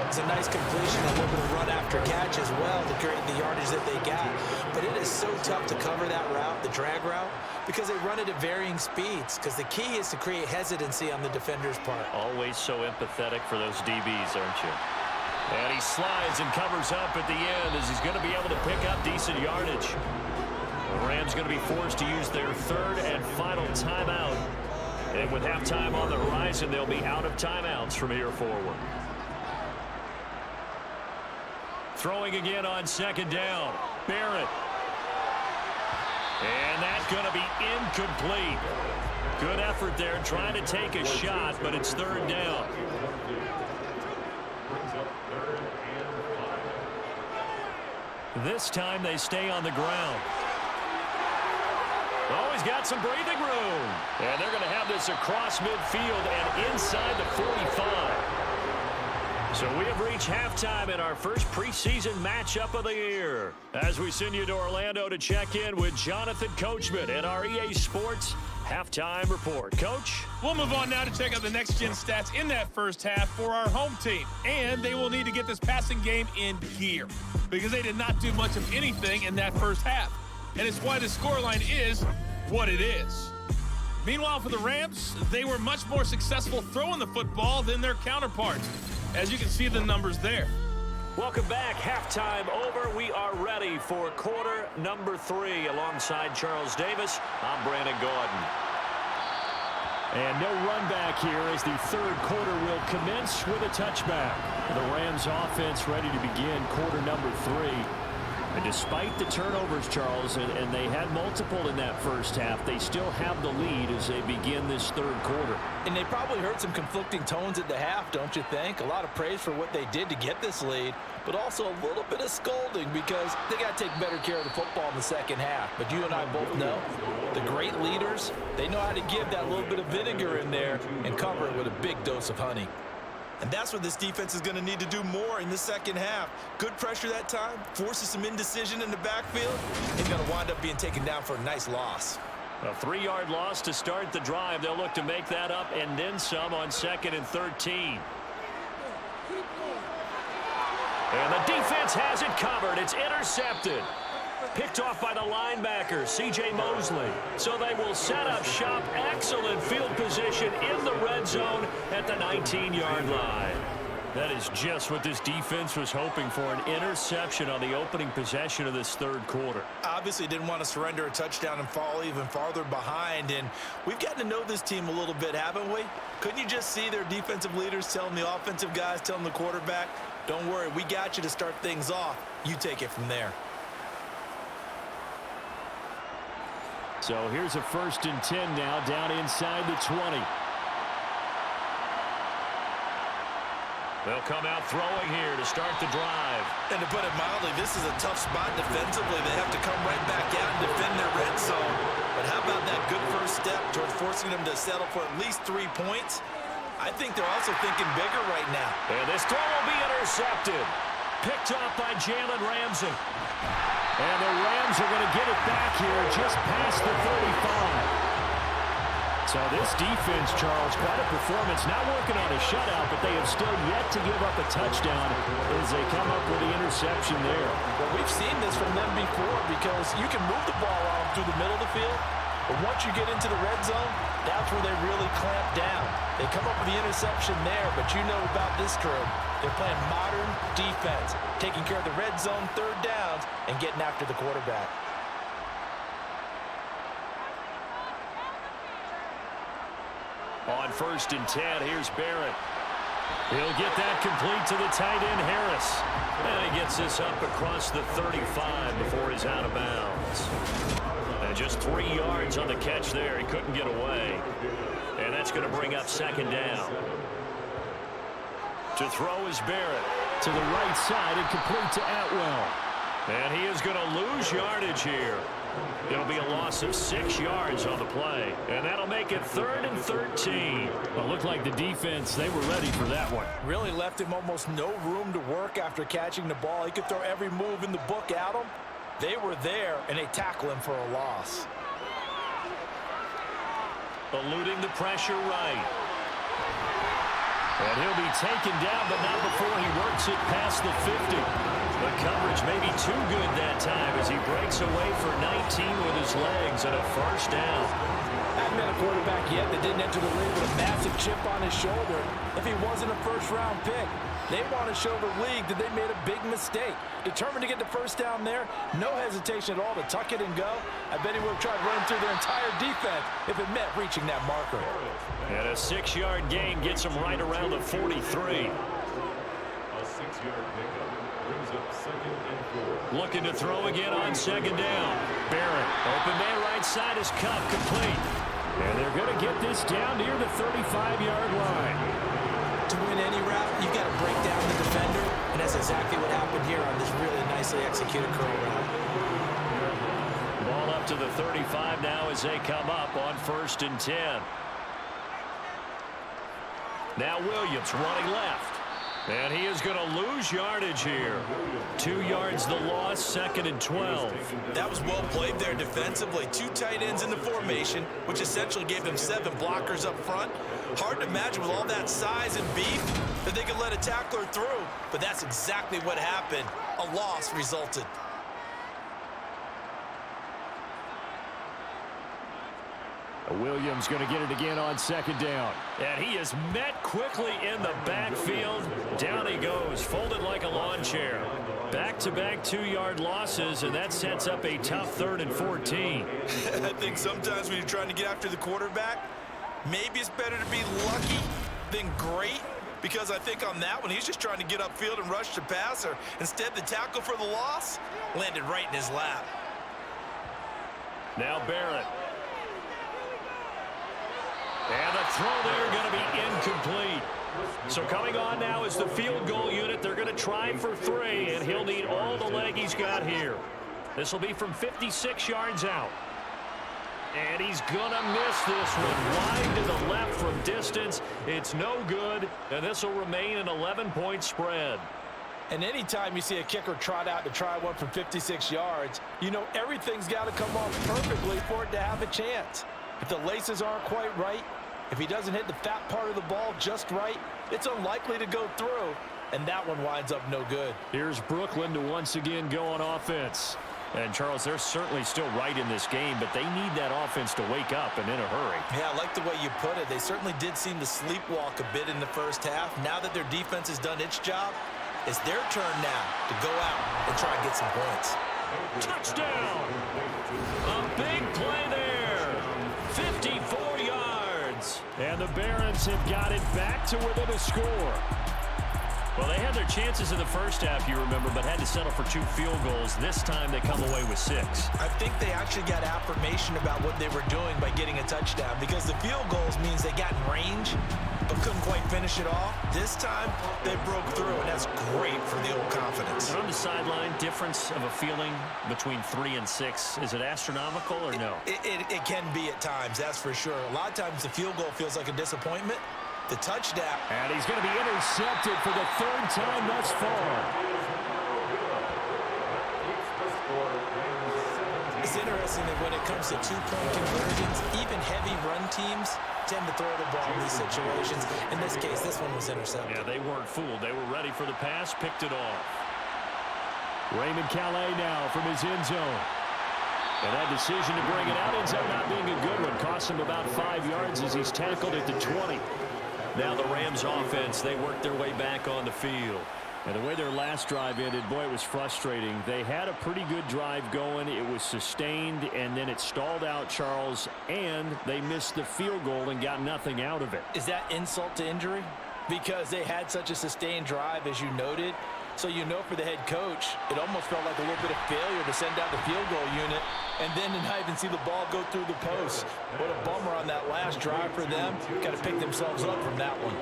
S3: It's a nice completion, a little bit of run after catch as well to create the yardage that they got. But it is so tough to cover that route, the drag route, because they run it at varying speeds. Because the key is to create hesitancy on the defender's part.
S2: Always so empathetic for those DBs, aren't you? And he slides and covers up at the end as he's going to be able to pick up decent yardage. The Rams going to be forced to use their 3rd and final timeout. And with halftime on the horizon, they'll be out of timeouts from here forward. Throwing again on 2nd down. Barrett. And that's going to be incomplete. Good effort there trying to take a shot, but it's 3rd down. This time they stay on the ground. Oh, he's got some breathing room. And they're going to have this across midfield and inside the 45. So we have reached halftime in our first preseason matchup of the year. As we send you to Orlando to check in with Jonathan Coachman at our EA Sports Halftime Report. Coach?
S6: We'll move on now to check out the next-gen stats in that first half for our home team. And they will need to get this passing game in gear because they did not do much of anything in that first half. And it's why the scoreline is what it is. Meanwhile, for the Rams, they were much more successful throwing the football than their counterparts. As you can see the numbers there.
S2: Welcome back. Halftime over. We are ready for quarter number 3. Alongside Charles Davis, I'm Brandon Gordon.
S5: And no run back here as the 3rd quarter will commence with a touchback. The Rams offense ready to begin quarter number 3. And despite the turnovers, Charles, and they had multiple in that first half, they still have the lead as they begin this 3rd quarter.
S3: And they probably heard some conflicting tones at the half, don't you think? A lot of praise for what they did to get this lead, but also a little bit of scolding because they got to take better care of the football in the second half. But you and I both know the great leaders, they know how to give that little bit of vinegar in there and cover it with a big dose of honey. And that's what this defense is going to need to do more in the second half. Good pressure that time, forces some indecision in the backfield, and going to wind up being taken down for a nice loss.
S2: A 3-yard loss to start the drive. They'll look to make that up and then some on 2nd and 13. And the defense has it covered. It's intercepted. Picked off by the linebacker, C.J. Mosley. So they will set up shop. Excellent field position in the red zone at the 19-yard line. That is just what this defense was hoping for, an interception on the opening possession of this 3rd quarter.
S3: Obviously didn't want to surrender a touchdown and fall even farther behind. And we've gotten to know this team a little bit, haven't we? Couldn't you just see their defensive leaders telling the offensive guys, telling the quarterback, don't worry, we got you to start things off. You take it from there.
S5: So here's a 1st and 10 now down inside the 20.
S2: They'll come out throwing here to start the drive.
S3: And to put it mildly, this is a tough spot defensively. They have to come right back out and defend their red zone. But how about that good first step towards forcing them to settle for at least 3 points? I think they're also thinking bigger right now.
S2: And this throw will be intercepted. Picked off by Jalen Ramsey.
S5: And the Rams are going to get it back here just past the 35. So this defense, Charles, quite a performance. Not working on a shutout, but they have still yet to give up a touchdown as they come up with the interception there.
S3: Well, we've seen this from them before because you can move the ball on through the middle of the field, but once you get into the red zone, that's where they really clamp down. They come up with the interception there, but you know about this crew. They're playing modern defense, taking care of the red zone, third downs, and getting after the quarterback.
S2: On 1st and 10, here's Barrett. He'll get that complete to the tight end, Harris. And he gets this up across the 35 before he's out of bounds. And just 3 yards on the catch there. He couldn't get away. And that's going to bring up 2nd down. To throw is Barrett.
S5: To the right side and complete to Atwell.
S2: And he is going to lose yardage here. It'll be a loss of 6 yards on the play. And that'll make it 3rd and 13.
S5: Well, it looked like the defense, they were ready for that one.
S3: Really left him almost no room to work after catching the ball. He could throw every move in the book at him. They were there, and they tackle him for a loss.
S2: Eluding the pressure right. And he'll be taken down, but not before he works it past the 50. The coverage may be too good that time as he breaks away for 19 with his legs and a 1st down.
S3: Hadn't been a quarterback yet that didn't enter the league with a massive chip on his shoulder. If he wasn't a first-round pick, they want to show the league that they made a big mistake. Determined to get the 1st down there, no hesitation at all to tuck it and go. I bet he would have tried running through their entire defense if it meant reaching that marker.
S2: And a 6-yard gain gets him right around the 43.
S4: A 6-yard pickup brings up 2nd and 4.
S2: Looking to throw again on 2nd down. Barrett, open man right side is cut, complete.
S5: And they're going to get this down near the 35-yard line.
S3: To win any route, you've got to break down the defender, and that's exactly what happened here on this really nicely executed curl route.
S2: Ball up to the 35 now as they come up on 1st and 10. Now Williams running left. And he is going to lose yardage here. 2 yards the loss, 2nd and 12.
S3: That was well played there defensively. 2 tight ends in the formation, which essentially gave them 7 blockers up front. Hard to imagine with all that size and beef that they could let a tackler through. But that's exactly what happened. A loss resulted.
S5: Williams going to get it again on 2nd down.
S2: And he is met quickly in the backfield. Down he goes, folded like a lawn chair. Back-to-back 2-yard losses, and that sets up a tough 3rd and 14.
S3: I think sometimes when you're trying to get after the quarterback, maybe it's better to be lucky than great. Because I think on that one, he's just trying to get upfield and rush the passer. Instead, the tackle for the loss landed right in his lap.
S2: Now Barrett. And the throw there going to be incomplete. So coming on now is the field goal unit. They're going to try for 3, and he'll need all the leg he's got here. This will be from 56 yards out. And he's going to miss this one wide to the left from distance. It's no good, and this will remain an 11-point spread.
S3: And anytime you see a kicker trot out to try one from 56 yards, you know everything's got to come off perfectly for it to have a chance. If the laces aren't quite right, if he doesn't hit the fat part of the ball just right, it's unlikely to go through, and that one winds up no good.
S5: Here's Brooklyn to once again go on offense.
S2: And, Charles, they're certainly still right in this game, but they need that offense to wake up and in a hurry.
S3: Yeah, I like the way you put it. They certainly did seem to sleepwalk a bit in the first half. Now that their defense has done its job, it's their turn now to go out and try and get some points.
S2: Touchdown! A big play there. 54 yards.
S5: And the Barons have got it back to within a score. Well, they had their chances in the first half, you remember, but had to settle for 2 field goals. This time they come away with 6.
S3: I think they actually got affirmation about what they were doing by getting a touchdown, because the field goals means they got in range but couldn't quite finish it off. This time they broke through, and that's great for the old confidence.
S5: And on the sideline, difference of a feeling between 3 and 6. Is it astronomical or no?
S3: It can be at times, that's for sure. A lot of times the field goal feels like a disappointment. The touchdown.
S5: And he's going to be intercepted for the 3rd time thus far.
S3: It's interesting that when it comes to 2-point conversions, even heavy run teams tend to throw the ball in these situations. In this case, this one was intercepted.
S5: Yeah, they weren't fooled. They were ready for the pass, picked it off. Raymond Calais now from his end zone. And that decision to bring it out ends up not being a good one. Cost him about 5 yards as he's tackled at the 20. Now the Rams offense, they work their way back on the field. And the way their last drive ended, boy, it was frustrating. They had a pretty good drive going. It was sustained, and then it stalled out, Charles, and they missed the field goal and got nothing out of it.
S3: Is that insult to injury? Because they had such a sustained drive, as you noted. So you know for the head coach, it almost felt like a little bit of failure to send out the field goal unit and then to not even see the ball go through the post. What a bummer on that last drive for them. Got to pick themselves up from that one.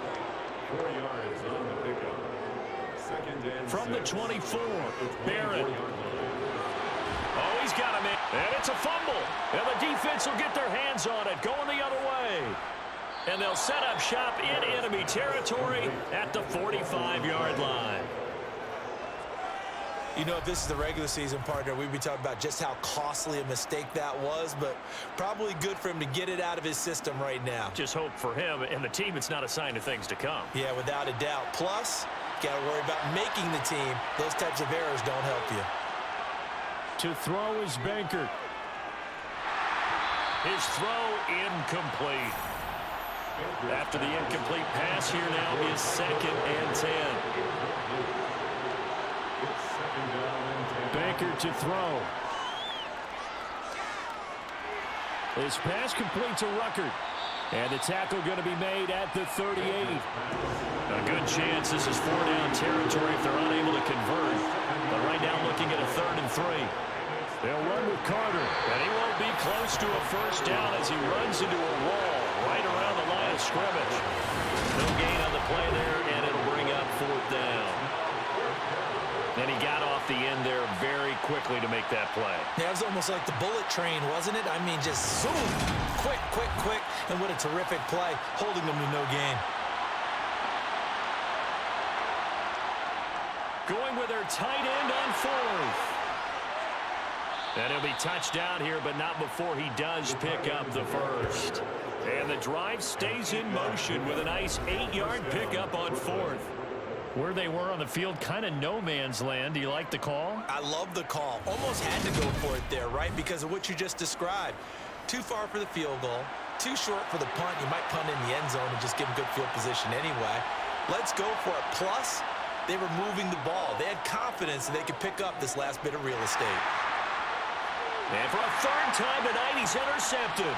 S4: 4 yards on the pickup. Second and
S5: From the 24, Barrett. Oh, he's got him in. And it's a fumble. And the defense will get their hands on it, going the other way. And they'll set up shop in enemy territory at the 45-yard line.
S3: You know, if this is the regular season, partner, we'd be talking about just how costly a mistake that was, but probably good for him to get it out of his system right now.
S5: Just hope for him and the team it's not a sign of things to come.
S3: Yeah, without a doubt. Plus, got to worry about making the team. Those types of errors don't help you.
S5: To throw is Bankert. His throw incomplete. After the incomplete pass, here now is 2nd and 10. Bankert to throw. His pass complete to Ruckert. And the tackle going to be made at the 38. A good chance this is 4-down territory if they're unable to convert. But right now looking at a 3rd and 3. They'll run with Carter. And he won't be close to a first down as he runs into a wall right around the line of scrimmage. No gain on the play there, and it'll bring up 4th down. And he got off the end there very quickly to make that play.
S3: Yeah, it was almost like the bullet train, wasn't it? I mean, just zoom, quick, and what a terrific play, holding them to no gain.
S5: Going with their tight end on 4th. And he'll be touched down here, but not before he does pick up the first. And the drive stays in motion with a nice 8-yard pickup on 4th. Where they were on the field, kind of no man's land. Do you like the call?
S3: I love the call. Almost had to go for it there, right? Because of what you just described. Too far for the field goal. Too short for the punt. You might punt in the end zone and just give them good field position anyway. Let's go for it. Plus, they were moving the ball. They had confidence that they could pick up this last bit of real estate.
S5: And for a 3rd time tonight, he's intercepted.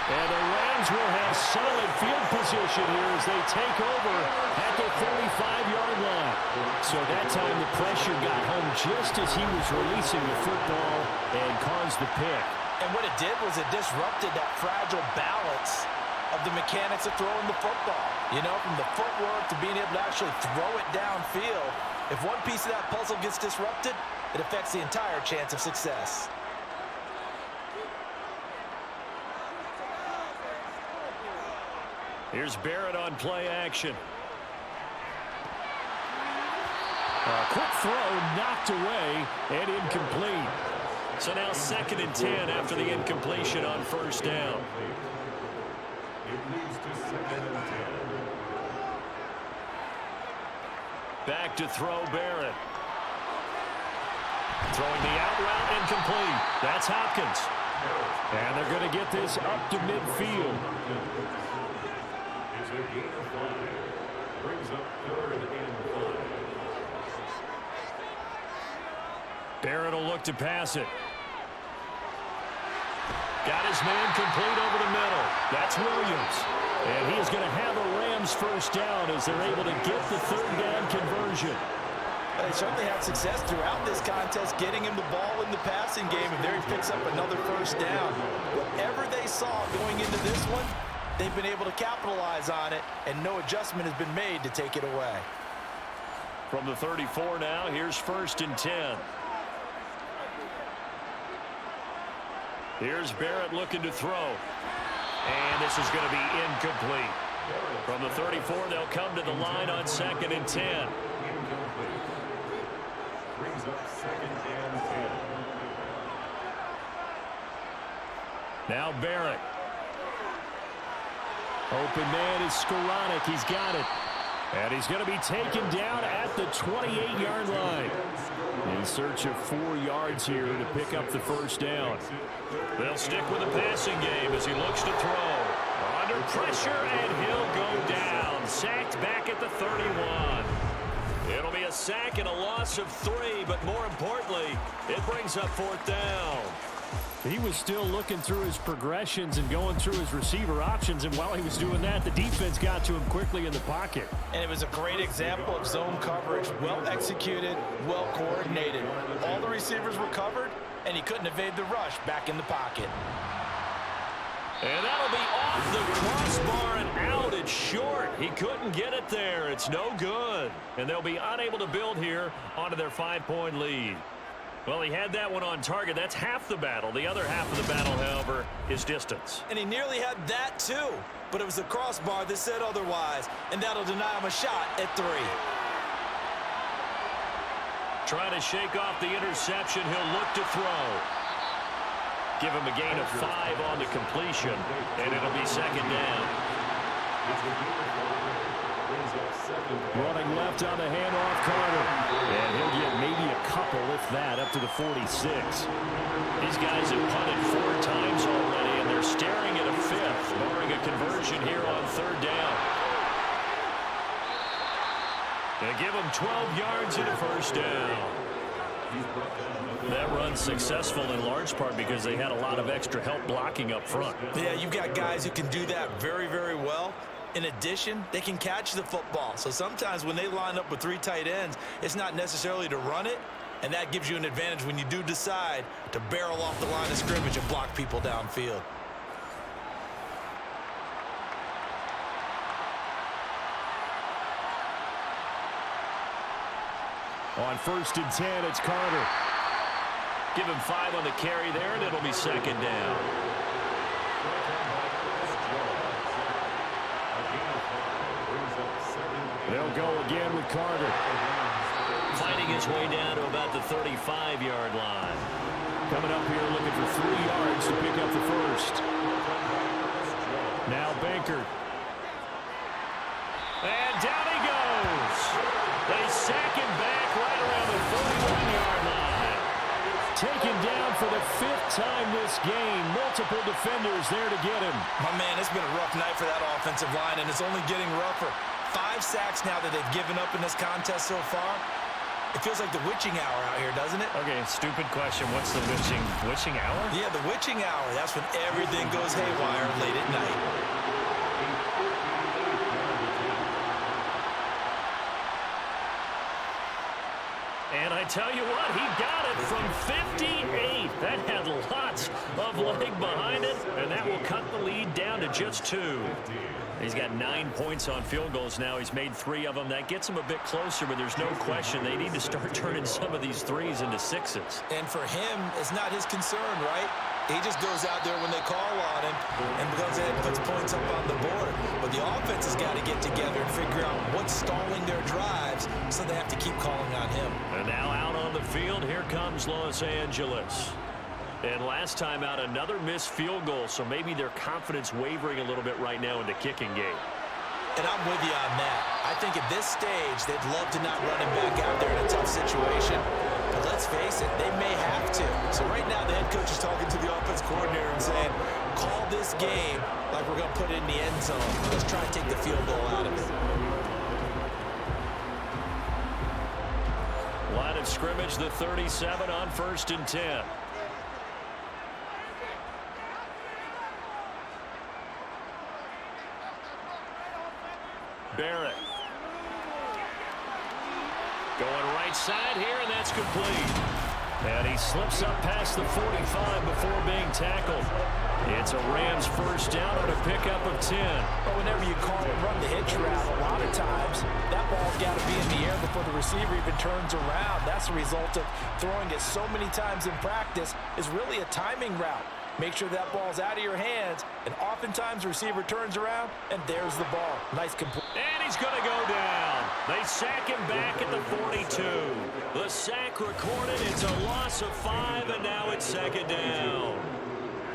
S5: And the Rams will have solid field position here as they take over at the 45-yard line. So that time the pressure got home just as he was releasing the football and caused the pick.
S3: And what it did was it disrupted that fragile balance of the mechanics of throwing the football. You know, from the footwork to being able to actually throw it downfield. If one piece of that puzzle gets disrupted, it affects the entire chance of success.
S5: Here's Barrett on play action. A quick throw knocked away and incomplete. So now 2nd and 10 after the incompletion on 1st down.
S4: It leads to 2nd and 10.
S5: Back to throw Barrett. Throwing the out route incomplete. That's Hopkins. And they're going to get this up to midfield.
S4: It's a gain of 5. Brings up 3rd and 5.
S5: Barrett will look to pass it. Got his man complete over the middle. That's Williams. And he is going to have a Rams first down as they're able to get the third down conversion.
S3: They certainly had success throughout this contest getting him the ball in the passing game, and there he picks up another first down. Whatever they saw going into this one, they've been able to capitalize on it, and no adjustment has been made to take it away.
S2: From the 34 now, here's 1st and 10. Here's Barrett looking to throw. And this is going to be incomplete. From the 34, they'll come to the line on 2nd and 10.
S4: Brings up 2nd and 10.
S5: Now Barrett. Open man is Skoranek. He's got it. And he's going to be taken down at the 28-yard line. In search of 4 yards here to pick up the first down.
S2: They'll stick with the passing game as he looks to throw. Under pressure, and he'll go down. Sacked back at the 31. It'll be a sack and a loss of 3, but more importantly, it brings up 4th down.
S5: He was still looking through his progressions and going through his receiver options, and while he was doing that, the defense got to him quickly in the pocket.
S3: And it was a great example of zone coverage, well executed, well coordinated. All the receivers were covered, and he couldn't evade the rush back in the pocket.
S2: And that'll be off the crossbar and out. It's short. He couldn't get it there. It's no good. And they'll be unable to build here onto their 5-point lead. Well, he had that one on target. That's half the battle. The other half of the battle, however, is distance.
S3: And he nearly had that, too. But it was the crossbar that said otherwise, and that'll deny him a shot at 3.
S2: Trying to shake off the interception. He'll look to throw. Give him a gain of 5 on the completion, and it'll be 2nd down.
S5: Running left on the handoff, Carter. And he'll get maybe a couple, if that, up to the 46.
S2: These guys have punted 4 times already, and they're staring at a 5th, barring a conversion here on 3rd down. They give him 12 yards and a first down. That run's successful in large part because they had a lot of extra help blocking up front.
S3: Yeah, you've got guys who can do that very, very well. In addition, they can catch the football. So sometimes when they line up with 3 tight ends, it's not necessarily to run it, and that gives you an advantage when you do decide to barrel off the line of scrimmage and block people downfield.
S5: On 1st and 10, it's Carter.
S2: Give him 5 on the carry there, and it'll be 2nd down.
S5: They'll go again with Carter.
S2: Fighting his way down to about the 35-yard line.
S5: Coming up here looking for 3 yards to pick up the first. Now Baker.
S2: And down he goes. They sack him back right around the 31-yard line.
S5: Taken down for the 5th time this game. Multiple defenders there to get him.
S3: My man, it's been a rough night for that offensive line, and it's only getting rougher. 5 sacks now that they've given up in this contest so far. It feels like the witching hour out here, doesn't it?
S2: Okay, stupid question. What's the witching hour?
S3: Yeah, the witching hour. That's when everything goes haywire late at night.
S2: And I tell you what, he got it from 58. That had lots of leg behind it, and that will cut the lead down to just 2. He's got 9 points on field goals now. He's made 3 of them. That gets him a bit closer, but there's no question they need to start turning some of these 3s into 6s.
S3: And for him, it's not his concern, right? He just goes out there when they call on him and goes ahead and puts points up on the board. But the offense has got to get together and figure out what's stalling their drives, so they have to keep calling on him.
S2: And now out on the field, here comes Los Angeles. And last time out, another missed field goal, so maybe their confidence wavering a little bit right now in the kicking game.
S3: And I'm with you on that. I think at this stage, they'd love to not run him back out there in a tough situation. But let's face it, they may have to. So right now, the head coach is talking to the offense coordinator and saying, call this game like we're going to put it in the end zone. Let's try and take the field goal out of it.
S2: Line of scrimmage, the 37 on 1st and 10. Barrett. Going right side here, and that's complete. And he slips up past the 45 before being tackled. It's a Rams first down on a pickup of 10.
S3: Well, whenever you call it run the hitch route, a lot of times that ball's got to be in the air before the receiver even turns around. That's a result of throwing it so many times in practice is really a timing route. Make sure that ball's out of your hands, and oftentimes the receiver turns around, and there's the ball. Nice complete.
S2: And he's going to go down. They sack him back at the 42. The sack recorded. It's a loss of 5, and now it's second down.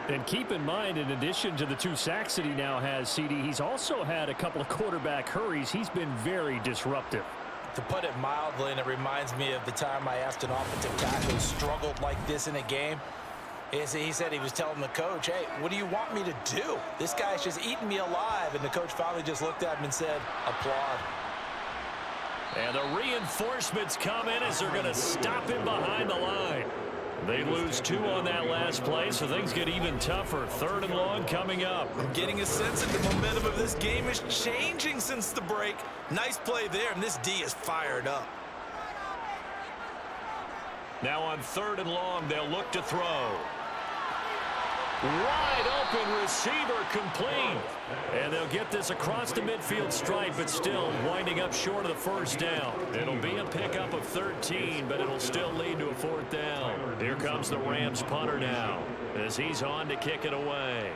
S5: And keep in mind, in addition to the 2 sacks that he now has, CD, he's also had a couple of quarterback hurries. He's been very disruptive.
S3: To put it mildly, and it reminds me of the time I asked an offensive tackle who struggled like this in a game. He said he was telling the coach, hey, what do you want me to do? This guy's just eating me alive. And the coach finally just looked at him and said, applaud.
S2: And the reinforcements come in as they're going to stop him behind the line. They lose 2 on that last play, so things get even tougher. 3rd and long coming up.
S3: I'm getting a sense that the momentum of this game is changing since the break. Nice play there, and this D is fired up.
S2: Now on 3rd and long, they'll look to throw. Wide open receiver complete. And they'll get this across the midfield stripe, but still winding up short of the first down. It'll be a pickup of 13, but it'll still lead to a 4th down. Here comes the Rams punter now as he's on to kick it away.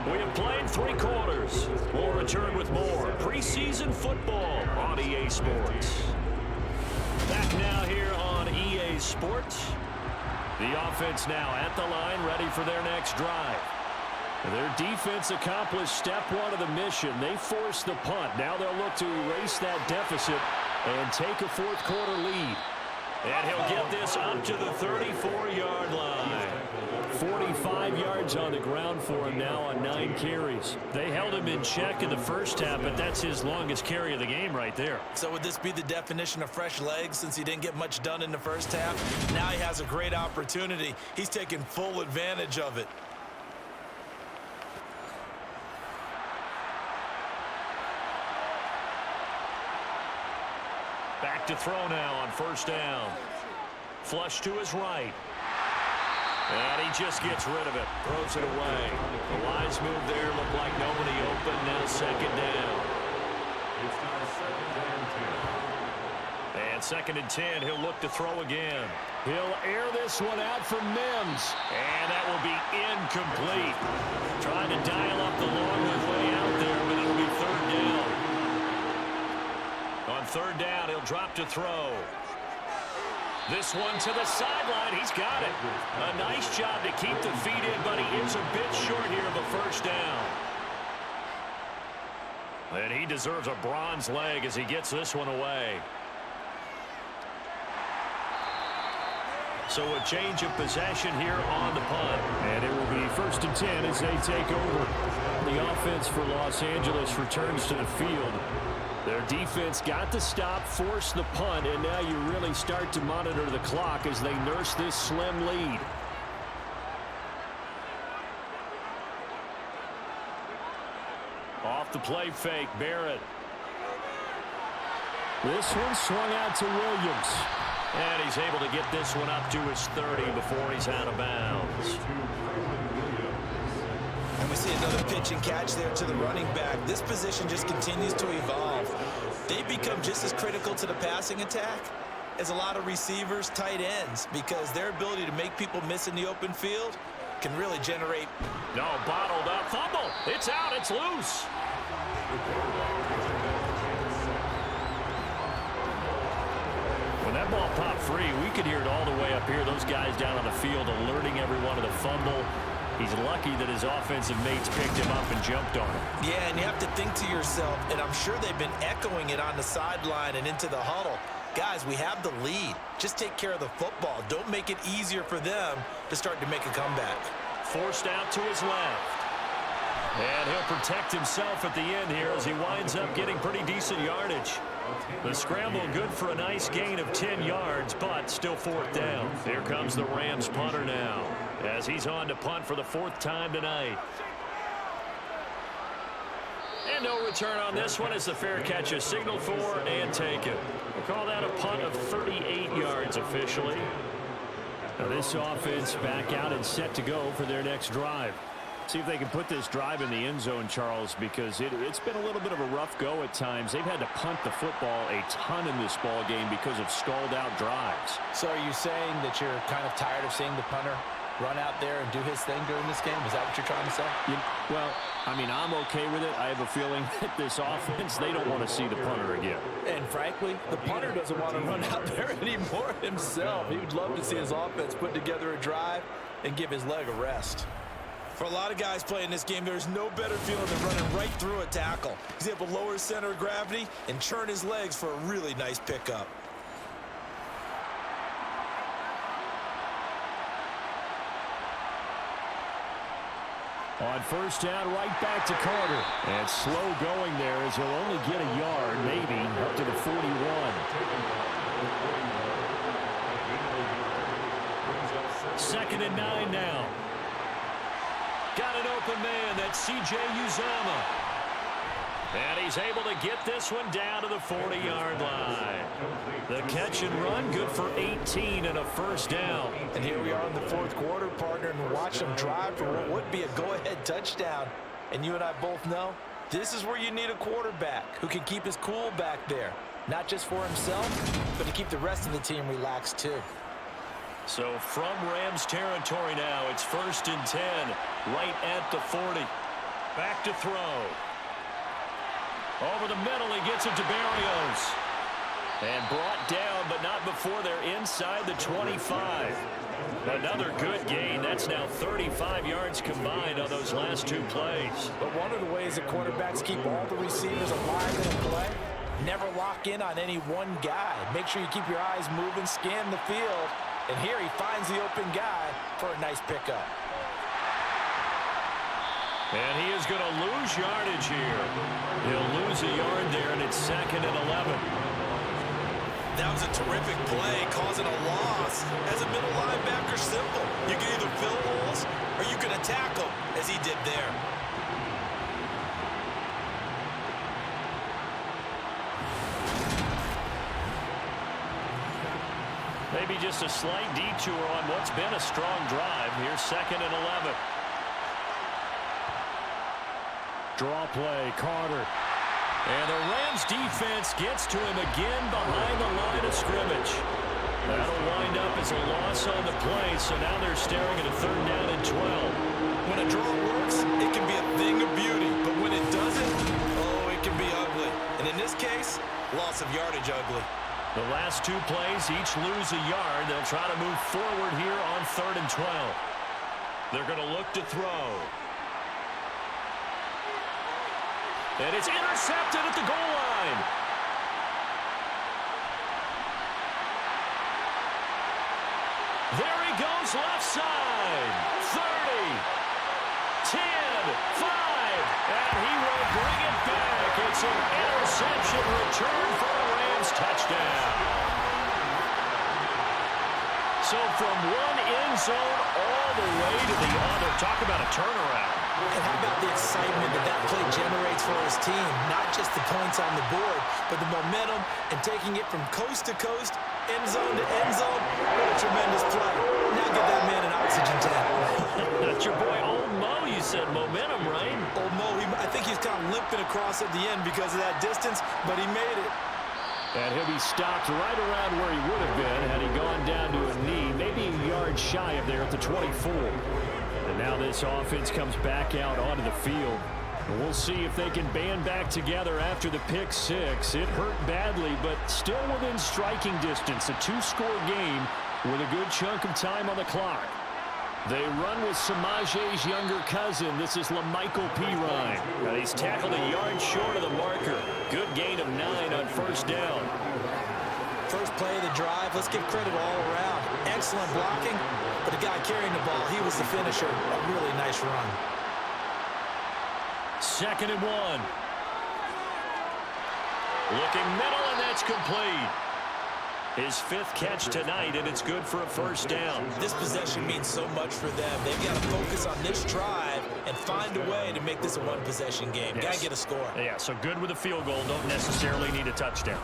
S2: We have played 3 quarters. We'll return with more preseason football on EA Sports. Back now here on EA Sports. The offense now at the line, ready for their next drive. Their defense accomplished step 1 of the mission. They forced the punt. Now they'll look to erase that deficit and take a 4th quarter lead. And he'll get this up to the 34-yard line. 45 yards on the ground for him now on 9 carries. They held him in check in the first half, but that's his longest carry of the game right there.
S3: So would this be the definition of fresh legs since he didn't get much done in the first half? Now he has a great opportunity. He's taking full advantage of it.
S2: Back to throw now on 1st down. Flush to his right. And he just gets rid of it. Throws it away. The wise move there. Looked like nobody open. Now 2nd down.
S4: It's now 2nd and 10.
S2: And 2nd and 10. He'll look to throw again. He'll air this one out for Mims. And that will be incomplete. Trying to dial up the long way out there, but it'll be 3rd down. On 3rd down, he'll drop to throw. This one to the sideline. He's got it. A nice job to keep the feet in, but he is a bit short here of a 1st down. And he deserves a bronze leg as he gets this one away. So a change of possession here on the punt.
S5: And it will be 1st and 10 as they take over. The offense for Los Angeles returns to the field. Their defense got the stop, forced the punt, and now you really start to monitor the clock as they nurse this slim lead.
S2: Off the play fake, Barrett.
S5: This one swung out to Williams.
S2: And he's able to get this one up to his 30 before he's out of bounds.
S3: And we see another pitch and catch there to the running back. This position just continues to evolve. They become just as critical to the passing attack as a lot of receivers, tight ends, because their ability to make people miss in the open field can really generate.
S2: No, bottled up. Fumble. It's out. It's loose. When that ball popped free, we could hear it all the way up here. Those guys down on the field alerting everyone to the fumble. He's lucky that his offensive mates picked him up and jumped on him.
S3: Yeah, and you have to think to yourself, and I'm sure they've been echoing it on the sideline and into the huddle. Guys, we have the lead. Just take care of the football. Don't make it easier for them to start to make a comeback.
S2: Forced out to his left. And he'll protect himself at the end here as he winds up getting pretty decent yardage. The scramble good for a nice gain of 10 yards, but still fourth down. Here comes the Rams punter now as he's on to punt for the fourth time tonight. And no return on this one as the fair catch is signaled for and taken. We'll call that a punt of 38 yards officially.
S5: Now this offense back out and set to go for their next drive. See if they can put this drive in the end zone, Charles, because it's been a little bit of a rough go at times. They've had to punt the football a ton in this ball game because of stalled out drives.
S3: So are you saying that you're kind of tired of seeing the punter run out there and do his thing during this game? Is that what you're trying to say?
S5: Well, I mean, I'm okay with it. I have a feeling that this offense, they don't want to see the punter again.
S3: And frankly, the punter doesn't want to run out there anymore himself. He would love to see his offense put together a drive and give his leg a rest.
S7: For a lot of guys playing this game, there's no better feeling than running right through a tackle. He's able to lower his center of gravity and churn his legs for a really nice pickup.
S5: On first down, right back to Carter. And slow going there as he'll only get a yard, maybe, up to the 41.
S2: Second and 9 now. Got an open man. That's C.J. Uzomah. And he's able to get this one down to the 40-yard line. The catch and run, good for 18 and a first down.
S3: And here we are in the fourth quarter, partner, and watch them drive for what would be a go-ahead touchdown. And you and I both know this is where you need a quarterback who can keep his cool back there. Not just for himself, but to keep the rest of the team relaxed too.
S2: So from Rams territory now, it's first and 10, right at the 40. Back to throw. Over the middle, he gets it to Berrios. And brought down, but not before they're inside the 25. Another good gain. That's now 35 yards combined on those last two plays.
S3: But one of the ways that quarterbacks keep all the receivers alive in a play, never lock in on any one guy. Make sure you keep your eyes moving, scan the field. And here he finds the open guy for a nice pickup.
S2: And he is going to lose yardage here. He'll lose a yard there, and it's second and 11.
S7: That was a terrific play, causing a loss. As a middle linebacker, simple. You can either fill holes or you can attack them, as he did there.
S2: Maybe just a slight detour on what's been a strong drive. Here's second and 11.
S5: Draw play, Carter.
S2: And the Rams defense gets to him again behind the line of scrimmage. That'll wind up as a loss on the play, so now they're staring at a third down and 12.
S7: When a draw works, it can be a thing of beauty. But when it doesn't, oh, it can be ugly. And in this case, loss of yardage ugly.
S2: The last two plays each lose a yard. They'll try to move forward here on third and 12. They're going to look to throw. And it's intercepted at the goal line. There he goes, left side. 30, 10, 5, and he will bring it back. It's an interception return for a Rams touchdown. So from one end zone all the way to the other. Talk about a turnaround.
S3: And how about the excitement that play generates for his team? Not just the points on the board, but the momentum and taking it from coast to coast, end zone to end zone. What a tremendous play. Now give that man an oxygen tank.
S2: That's your boy Old Mo. You said momentum, right?
S7: Old Mo, I think he's kind of limping across at the end because of that distance, but he made it.
S5: And he'll be stopped right around where he would have been had he gone down to a knee, maybe a yard shy of there at the 24. And now this offense comes back out onto the field. And we'll see if they can band back together after the pick six. It hurt badly, but still within striking distance. A two-score game with a good chunk of time on the clock. They run with Samaje's younger cousin. This is LaMichael Pirine. And he's tackled a yard short of the marker. Good gain of 9 on first down.
S3: First play of the drive, let's give credit all around. Excellent blocking, but the guy carrying the ball, he was the finisher. A really nice run.
S2: 2nd and 1. Looking middle, and that's complete. His 5th catch tonight, and it's good for a first down.
S3: This possession means so much for them. They've got to focus on this drive and find a way to make this a one-possession game.
S2: Yes.
S3: Got to get a score.
S2: Yeah, so good with a field goal. Don't necessarily need a touchdown.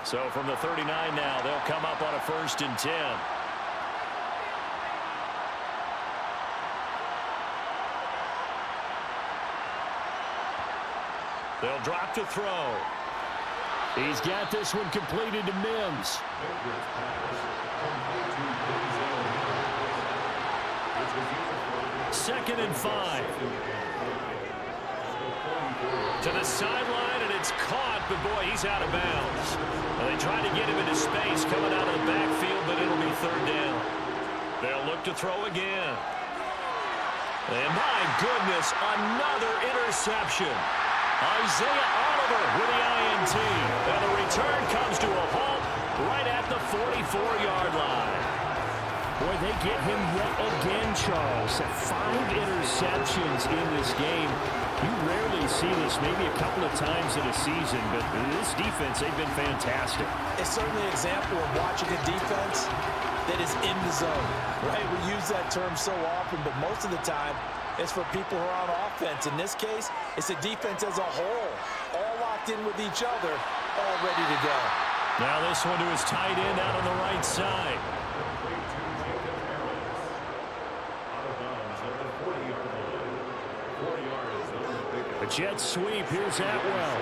S2: So from the 39 now, they'll come up on a 1st and 10. They'll drop to throw.
S5: He's got this one completed to Mims.
S2: 2nd and 5. To the sideline, and it's caught, but boy, he's out of bounds. Well, they try to get him into space coming out of the backfield, but it'll be 3rd down. They'll look to throw again. And my goodness, another interception. Isaiah Oliver with the INT. And the return comes to a halt right at the 44-yard line.
S5: Boy, they get him yet again, Charles. 5 interceptions in this game. You rarely see this, maybe a couple of times in a season, but this defense, they've been fantastic.
S3: It's certainly an example of watching a defense that is in the zone, right? We use that term so often, but most of the time, it's for people who are on offense. In this case, it's a defense as a whole, all locked in with each other, all ready to go.
S2: Now this one to his tight end out on the right side.
S5: A jet sweep. Here's Atwell.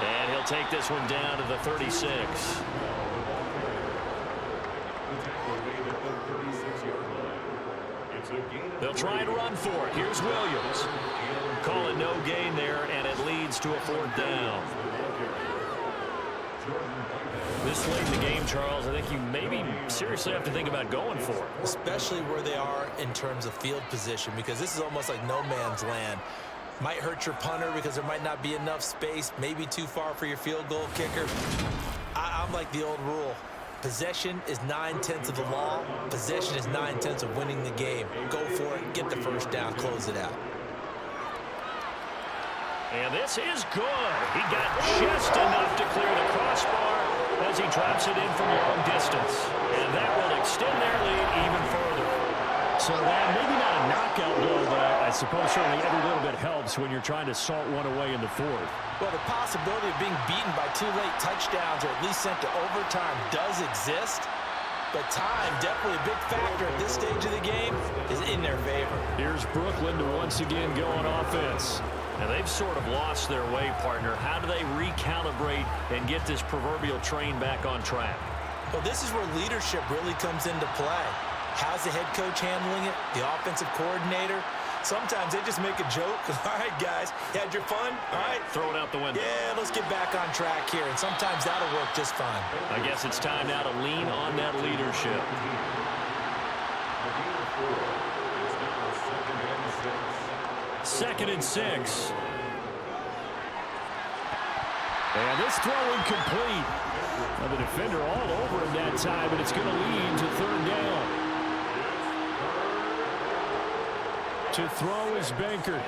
S2: And he'll take this one down to the 36. They'll try and run for it. Here's Williams. Call it no gain there, and it leads to a 4th down. This late in the game, Charles, I think you maybe seriously have to think about going for it.
S3: Especially where they are in terms of field position, because this is almost like no man's land. Might hurt your punter because there might not be enough space, maybe too far for your field goal kicker. I'm like the old rule. Possession is 9/10 of the law. Possession is 9/10 of winning the game. Go for it, get the first down, close it out.
S2: And this is good. He got just enough to clear the crossbar as he drops it in from long distance. And that will extend their lead even further.
S5: So that maybe not a knockout blow, but I suppose certainly every little bit helps when you're trying to salt one away in the 4th.
S3: Well, the possibility of being beaten by 2 late touchdowns or at least sent to overtime does exist. But time, definitely a big factor at this stage of the game, is in their favor.
S5: Here's Brooklyn to once again go on offense.
S2: And they've sort of lost their way, partner. How do they recalibrate and get this proverbial train back on track?
S3: Well, this is where leadership really comes into play. How's the head coach handling it? The offensive coordinator? Sometimes they just make a joke. All right, guys, you had your fun? All right.
S2: Throw it out the window.
S3: Yeah, let's get back on track here. And sometimes that'll work just fine.
S2: I guess it's time now to lean on that leadership. 2nd and 6.
S5: And this throw incomplete. Well, the defender all over him that time, but it's going to lead to 3rd down. To throw is Banker.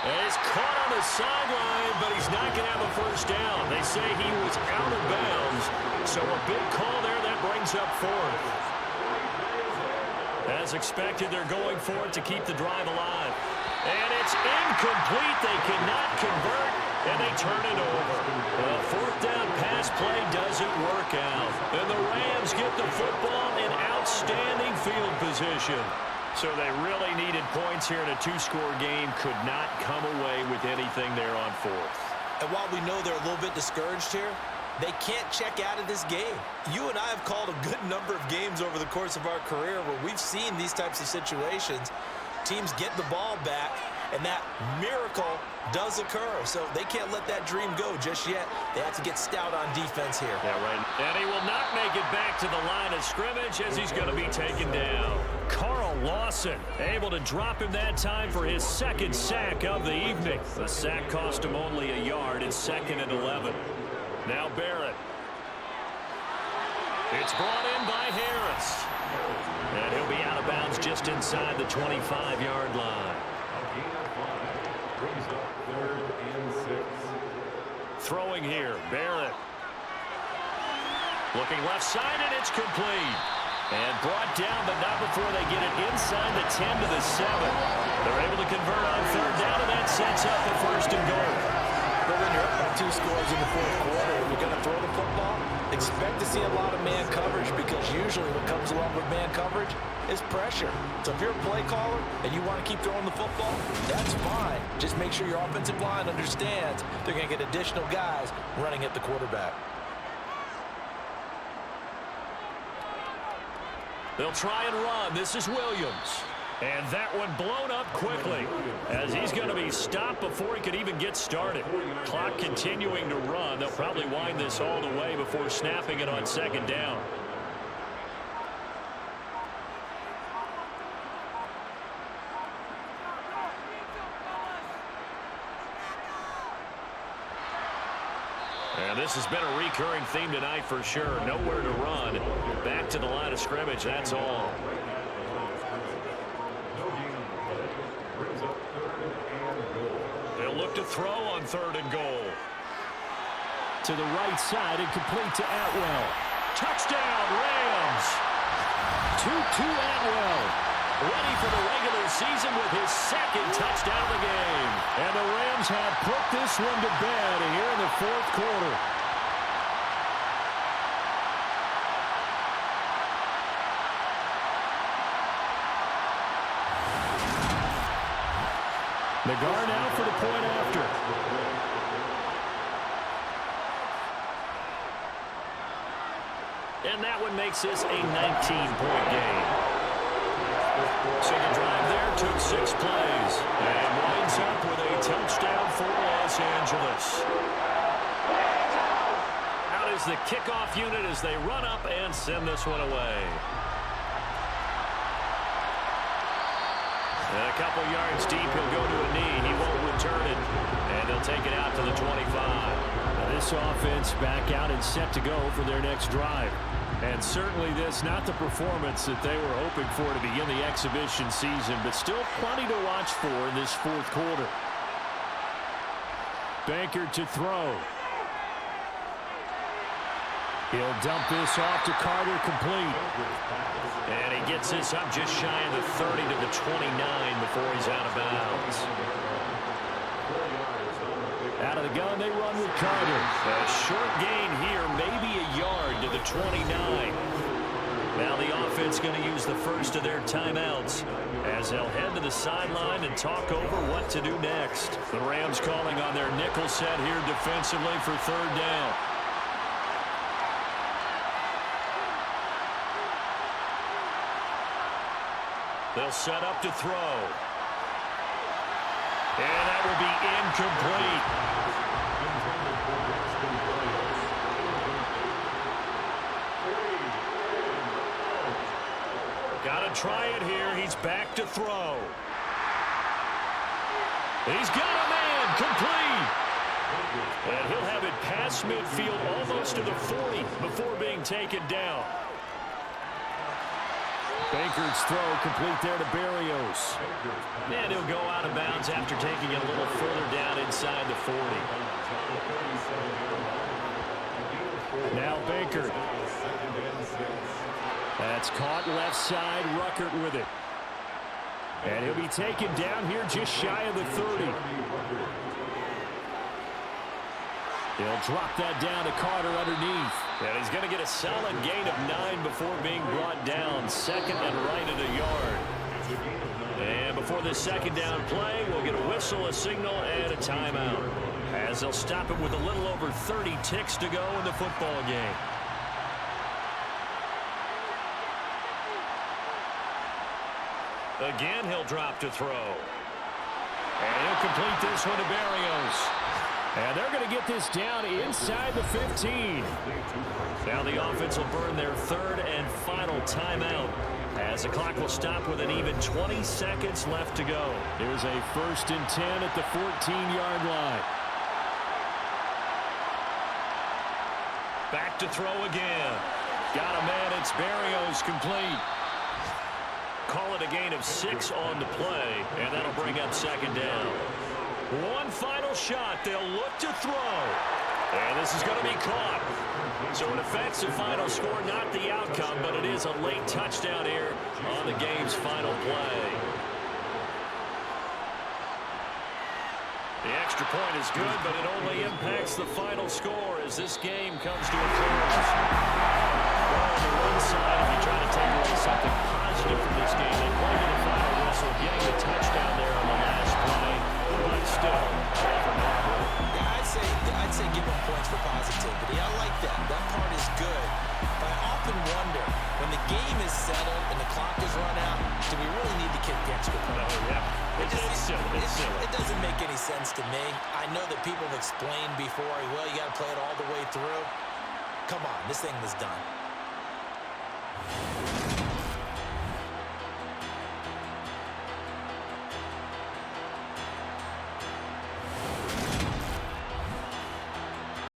S2: And he's caught on the sideline, but he's not going to have a first down. They say he was out of bounds, so a big call there that brings up 4th. As expected, they're going for it to keep the drive alive. And it's incomplete. They cannot convert, and they turn it over. A 4th down pass play doesn't work out. And the Rams get the football in outstanding field position. So they really needed points here in a 2-score game. Could not come away with anything there on 4th.
S3: And while we know they're a little bit discouraged here, they can't check out of this game. You and I have called a good number of games over the course of our career where we've seen these types of situations. Teams get the ball back, and that miracle does occur. So they can't let that dream go just yet. They have to get stout on defense here.
S2: Yeah, right. And he will not make it back to the line of scrimmage as he's going to be taken down.
S5: Carl Lawson able to drop him that time for his 2nd sack of the evening.
S2: The sack cost him only a yard. It's 2nd and 11. Now Barrett. It's brought in by Harris. And he'll be out of bounds just inside the 25-yard line.
S4: A gain of 5 brings up 3rd and 6.
S2: Throwing here, Barrett. Looking left side, and it's complete. And brought down, but not before they get it inside the 10 to the 7. They're able to convert on 3rd down, and that sets up the 1st and goal.
S3: But when you're up by 2 scores in the 4th quarter, if you're going to throw the football, expect to see a lot of man coverage, because usually what comes along with man coverage is pressure. So if you're a play caller and you want to keep throwing the football, that's fine. Just make sure your offensive line understands they're going to get additional guys running at the quarterback.
S2: They'll try and run. This is Williams. And that one blown up quickly, as he's going to be stopped before he could even get started. Clock continuing to run. They'll probably wind this all the way before snapping it on 2nd down. And this has been a recurring theme tonight for sure. Nowhere to run. Back to the line of scrimmage, that's all. They'll look to throw on 3rd and goal.
S5: To the right side and complete to Atwell.
S2: Touchdown, Rams!
S5: 2-2 Atwell.
S2: Ready for the regular season with his 2nd touchdown of the game.
S5: And the Rams have put this one to bed here in the 4th quarter. Nagar now for the point after.
S2: And that one makes this a 19-point game. So the drive there took 6 plays and winds up with a touchdown for Los Angeles. Out is the kickoff unit as they run up and send this one away. And a couple yards deep, he'll go to a knee. He won't return it, and they'll take it out to the 25.
S5: Now this offense back out and set to go for their next drive. And certainly this, not the performance that they were hoping for to begin the exhibition season, but still plenty to watch for in this 4th quarter. Banker to throw. He'll dump this off to Carter, complete.
S2: And he gets this up just shy of the 30 to the 29 before he's out of bounds.
S5: Out of the gun, they run with Carter.
S2: A short gain here, maybe a yard to the 29. Now the offense going to use the first of their timeouts as they'll head to the sideline and talk over what to do next. The Rams calling on their nickel set here defensively for 3rd down. They'll set up to throw. And that will be incomplete. Got to try it here. He's back to throw. He's got a man. Complete. And he'll have it past midfield almost to the 40 before being taken down.
S5: Baker's throw complete there to Berrios.
S2: And he'll go out of bounds after taking it a little further down inside the 40.
S5: Now Baker. That's caught left side. Ruckert with it. And he'll be taken down here just shy of the 30. He'll drop that down to Carter underneath.
S2: And he's going to get a solid gain of 9 before being brought down. 2nd and right at a yard. And before this 2nd down play, we'll get a whistle, a signal, and a timeout, as they'll stop it with a little over 30 ticks to go in the football game. Again, he'll drop to throw.
S5: And he'll complete this one to Berrios. And they're going to get this down inside the 15.
S2: Now the offense will burn their 3rd and final timeout, as the clock will stop with an even 20 seconds left to go.
S5: Here's a 1st and 10 at the 14-yard line.
S2: Back to throw again. Got a man. It's Berrios, complete. Call it a gain of 6 on the play, and that'll bring up second down. One final shot. They'll look to throw. And this is going to be caught. So an offensive final score, not the outcome, but it is a late touchdown here on the game's final play. The extra point is good, but it only impacts the final score as this game comes to a close. Well, on the one side, if you try to take away something positive from this game, they play to the final whistle, getting the touchdown there on the last play, but still,
S3: I'd say give them points for positivity. I like that. That part is good. But I often wonder, when the game is settled and the clock is run out, do we really need to kick the extra point?
S2: Oh, yeah. It's silly.
S3: It doesn't make any sense to me. I know that people have explained before, well, you got to play it all the way through. Come on, this thing is done.